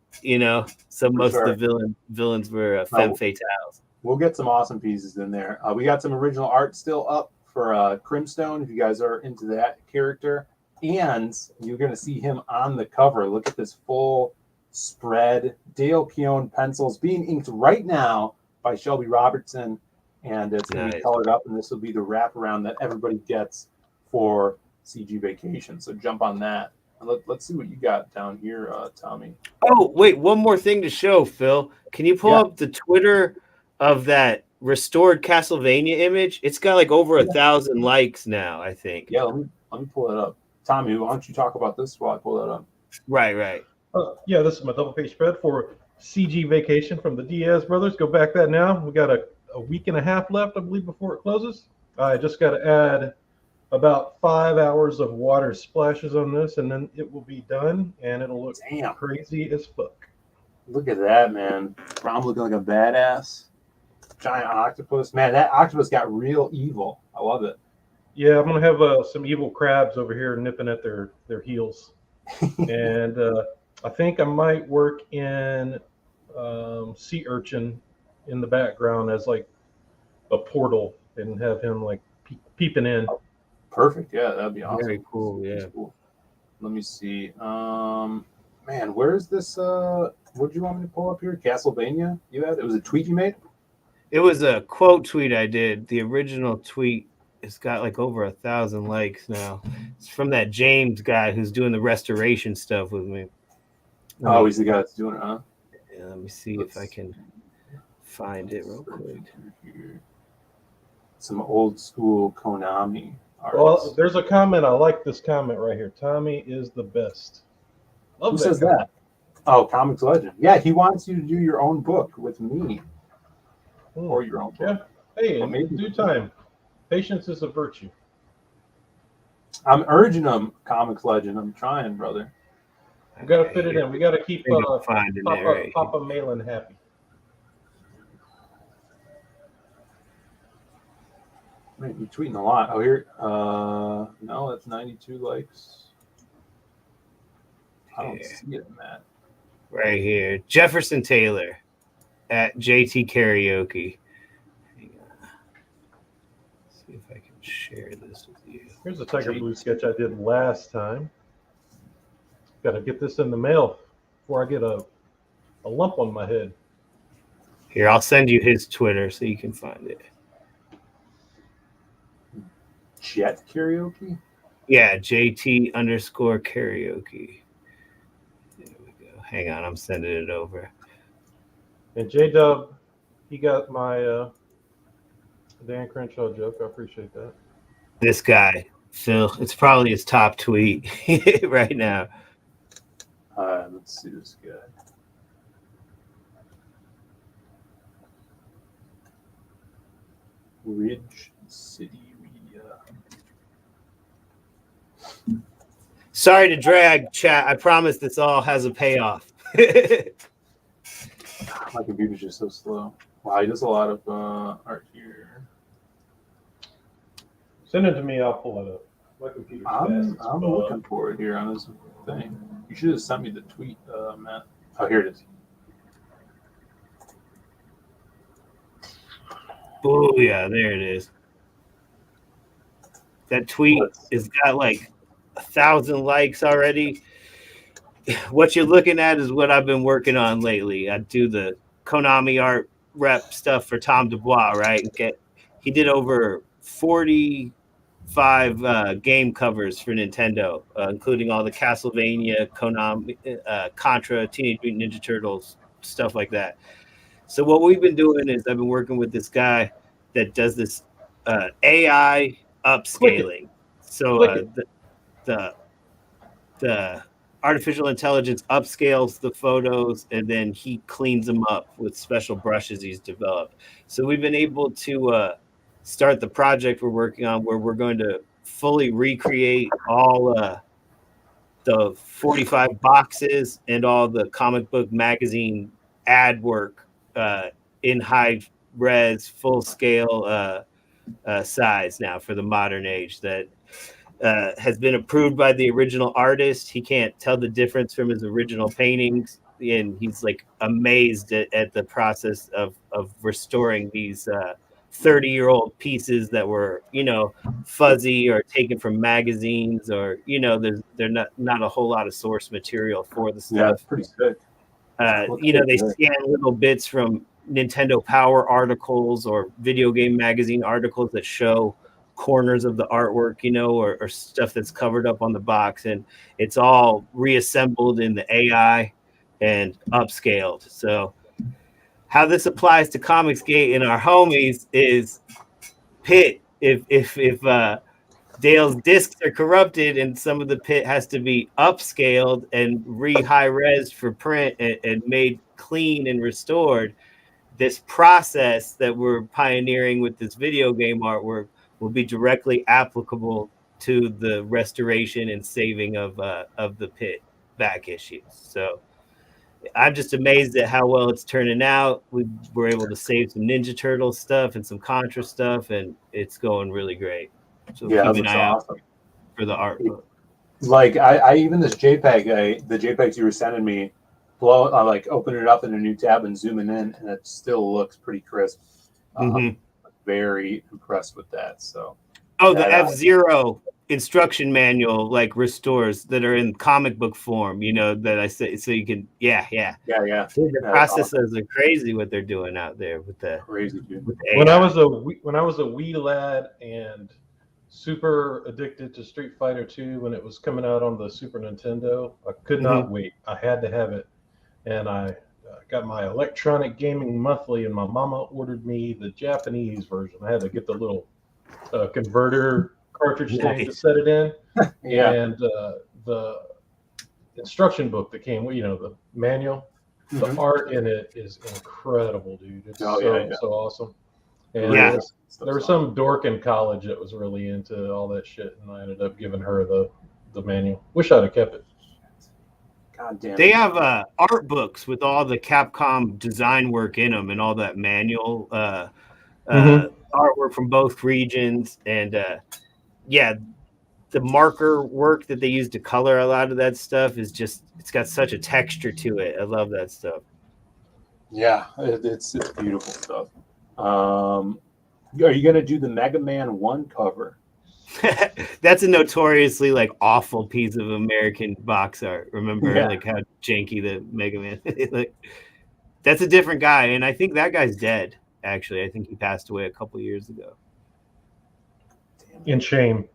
So most of the villains were femme fatales. We'll get some awesome pieces in there. We got some original art still up for Crimstone, if you guys are into that character. And you're going to see him on the cover. Look at this full spread. Dale Keown pencils being inked right now by Shelby Robertson. And it's going to be colored up. And this will be the wraparound that everybody gets for CG Vacation. So jump on that. And let's see what you got down here, Tommy. Oh, wait. One more thing to show, Phil. Can you pull up the Twitter of that restored Castlevania image? It's got like over 1,000 likes now, I think. Yeah, let me pull it up. Tommy, why don't you talk about this while I pull that up? Right. This is my double page spread for CG Vacation from the Diaz brothers. Go back that now. We got a week and a half left, I believe, before it closes. I just got to add about 5 hours of water splashes on this, and then it will be done, and it'll look crazy as fuck. Look at that, man. Brom looking like a badass. Giant octopus. Man, that octopus got real evil. I love it. Yeah, I'm going to have some evil crabs over here nipping at their heels. And I think I might work in sea urchin in the background as like a portal and have him like peeping in. Perfect. Yeah, that'd be awesome. Very cool. Yeah. Cool. Let me see. Man, where's this? What do you want me to pull up here? Castlevania? It was a tweet you made? It was a quote tweet I did. The original tweet, it's got like over 1,000 likes now. It's from that James guy who's doing the restoration stuff with me. Oh, he's the guy that's doing it, huh? Yeah, let me see if I can find it real quick. Some old school Konami artists. Well, there's a comment. I like this comment right here. Tommy is the best. Who says that? Oh, Comics Legend. Yeah, he wants you to do your own book with me. Or your own book. Yeah. Hey, in due time. Patience is a virtue. I'm urging him, Comics Legend. I'm trying, brother. We got to fit it in. We got to keep Papa Malin happy. Man, you're tweeting a lot. Oh, here. No, that's 92 likes. I don't see it, Matt. Right here. Jefferson Taylor at JT Karaoke. Hang on. Let's see if I can share this with you. Here's a Tiger Blue sketch I did last time. Got to get this in the mail before I get a lump on my head. Here, I'll send you his Twitter so you can find it. Jet karaoke? Yeah, JT_karaoke. There we go. Hang on, I'm sending it over. And J-Dub, he got my Dan Crenshaw joke. I appreciate that. This guy, Phill, it's probably his top tweet right now. Let's see this guy. Ridge City Media. Sorry to drag, chat. I promise this all has a payoff. My computer's just so slow. Wow, he does a lot of art here. Send it to me. I'll pull it up. My computer's I'm fast. looking for it here on this thing. You should have sent me the tweet, Matt. Oh, here it is. Oh yeah, there it is. That tweet has got like 1,000 likes already. What you're looking at is what I've been working on lately. I do the Konami art rep stuff for Tom Dubois, right? He did over 45 game covers for Nintendo, including all the Castlevania, Konami, Contra, Teenage Mutant Ninja Turtles, stuff like that. So what we've been doing is I've been working with this guy that does this AI upscaling. So the artificial intelligence upscales the photos and then he cleans them up with special brushes he's developed. So we've been able to start the project we're working on where we're going to fully recreate all the 45 boxes and all the comic book magazine ad work in high res, full scale size now for the modern age that has been approved by the original artist. He can't tell the difference from his original paintings, and he's like amazed at the process of restoring these 30-year-old pieces that were, fuzzy or taken from magazines, or they're not a whole lot of source material for the stuff. Yeah, it's pretty sick. They scan little bits from Nintendo Power articles or video game magazine articles that show corners of the artwork, or stuff that's covered up on the box, and it's all reassembled in the AI and upscaled. So how this applies to Comicsgate and our homies is Pit. If Dale's discs are corrupted and some of the Pit has to be upscaled and high res for print and made clean and restored, this process that we're pioneering with this video game artwork will be directly applicable to the restoration and saving of the Pit back issues. So I'm just amazed at how well it's turning out. We were able to save some Ninja Turtle stuff and some Contra stuff, and it's going really great. So Yeah, keep an eye awesome. out for the artwork. Like I even this JPEG, the JPEGs you were sending me, open it up in a new tab and zooming in, and it still looks pretty crisp. Very impressed with that. So, the F-Zero instruction manual restores that are in comic book form. That I say so you can. Yeah. The processes are crazy what they're doing out there with the crazy dude. With When I was a wee lad and super addicted to Street Fighter 2 when it was coming out on the Super Nintendo, I could not wait. I had to have it, and I got my electronic gaming monthly, and my mama ordered me the Japanese version. I had to get the little converter cartridge thing to set it in, and the instruction book that came, the manual. The art in it is incredible, dude. It's so awesome. And there was some dork in college that was really into all that shit, and I ended up giving her the manual. Wish I'd have kept it. God damn. They have art books with all the Capcom design work in them and all that manual artwork from both regions. And the marker work that they use to color a lot of that stuff is just, it's got such a texture to it. I love that stuff. Yeah, it's beautiful stuff. Are you going to do the Mega Man 1 cover? That's a notoriously awful piece of American box art. Remember how janky the Mega Man that's a different guy, and I think that guy's dead. Actually, I think he passed away a couple years ago. In shame.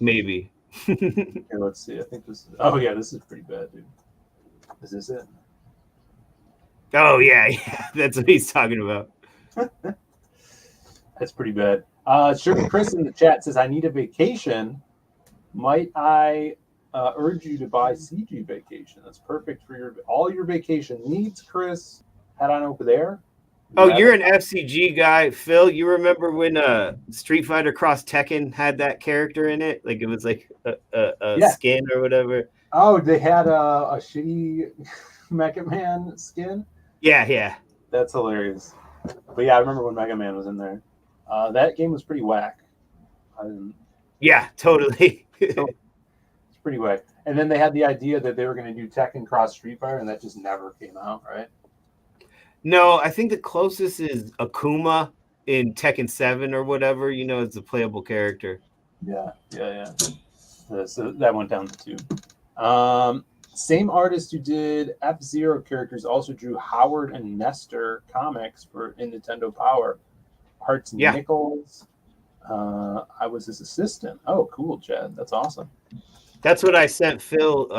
Maybe. Here, let's see. I think this is. Oh yeah, this is pretty bad, dude. Is this it? Oh yeah, that's what he's talking about. That's pretty bad. Sugar Chris in the chat says, "I need a vacation. Might I urge you to buy CG Vacation? That's perfect for all your vacation needs, Chris. Head on over there." Oh, you're an FCG guy, Phil. You remember when Street Fighter Cross Tekken had that character in it? Like it was like a skin or whatever. Oh, they had a shitty Mega Man skin. Yeah. That's hilarious. But yeah, I remember when Mega Man was in there. That game was pretty whack. Yeah, totally. It's pretty whack. And then they had the idea that they were going to do Tekken Cross Street Fighter, and that just never came out, right? No, I think the closest is Akuma in Tekken 7 or whatever. You know, it's a playable character. Yeah. So that went down the tube. Same artist who did F-Zero characters also drew Howard and Nestor comics in Nintendo Power. Hearts and Nichols. I was his assistant. Oh, cool, Chad. That's awesome. That's what I sent Phil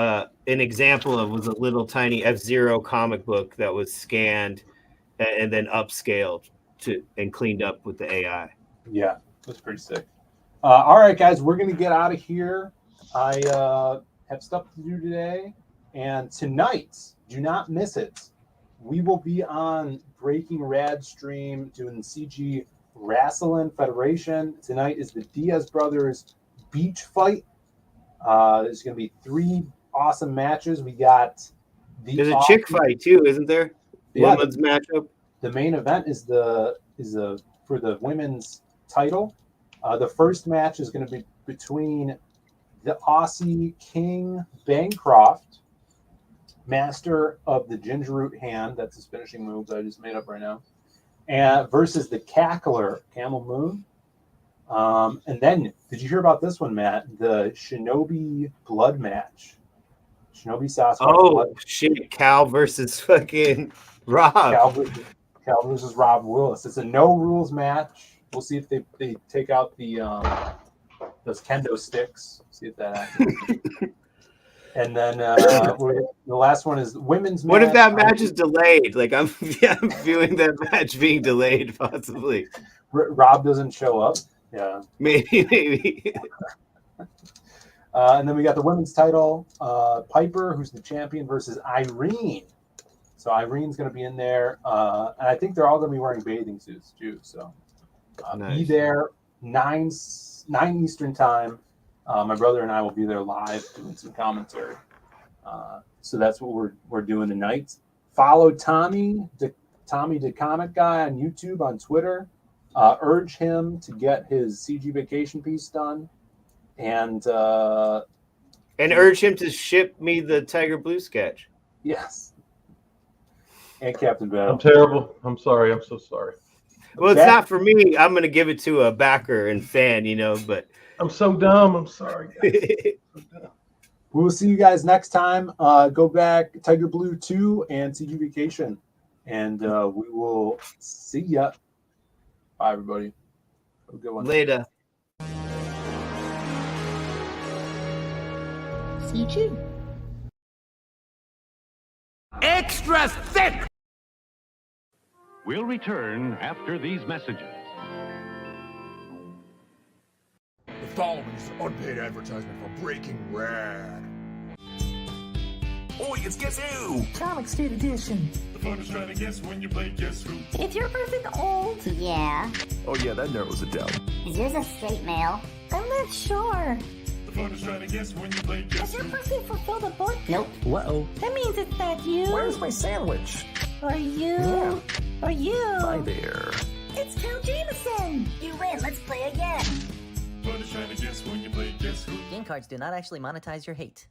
an example of, was a little tiny F-Zero comic book that was scanned and then upscaled and cleaned up with the AI. Yeah, that's pretty sick. All right, guys, we're going to get out of here. I have stuff to do today. And tonight, do not miss it. We will be on Breaking Rad stream doing CG Wrestling Federation. Tonight is the Diaz Brothers Beach Fight. There's going to be 3 awesome matches. We got there's a chick fight too, isn't there? Yeah, women's matchup. The main event is for the women's title. The first match is going to be between the Aussie King Bancroft, master of the ginger root hand. That's his finishing move that I just made up right now. And versus the Cackler Camel Moon. And then, did you hear about this one, Matt? The Shinobi blood match. Shinobi Sasquatch. Oh, blood. shit. Cal versus fucking Rob. Cal versus Rob Willis. It's a no rules match. We'll see if they take out those kendo sticks. See if that happens. And then the last one is women's match. What if that match is delayed? Like I'm viewing that match being delayed, possibly. Rob doesn't show up. Yeah. Maybe. And then we got the women's title, Piper, who's the champion, versus Irene. So Irene's going to be in there. And I think they're all going to be wearing bathing suits, too. So nice. Be there 9 Eastern time. My brother and I will be there live doing some commentary. So that's what we're doing tonight. Follow Tommy the Comic Guy on YouTube, on Twitter. Urge him to get his CG Vacation piece done. And urge him to ship me the Tiger Blue sketch. Yes. And Captain Battle. I'm terrible. I'm sorry. I'm so sorry. Well, it's not for me. I'm going to give it to a backer and fan, but I'm so dumb. I'm sorry. We will see you guys next time. Go back Tiger Blue 2 and CG Vacation. And we will see ya. Bye, everybody. Have a good one. Later. CG. Extra thick! We'll return after these messages. The following is unpaid advertisement for Breaking Rad. Oi, it's Guess Who! Comic Street Edition. The fun is trying to guess when you play Guess Who. Is your person old? Yeah. Oh yeah, that narrows it down. Is yours a straight male? I'm not sure. The fun is trying to guess when you play Guess Has your Who. person fulfilled a book? Nope. Uh-oh. That means it's not you. Where's my sandwich? Or you. Yeah. Or you. Hi there. It's Count Jameson. You win. Let's play again. Fun is trying to guess when you play Guess Who. Game cards do not actually monetize your hate.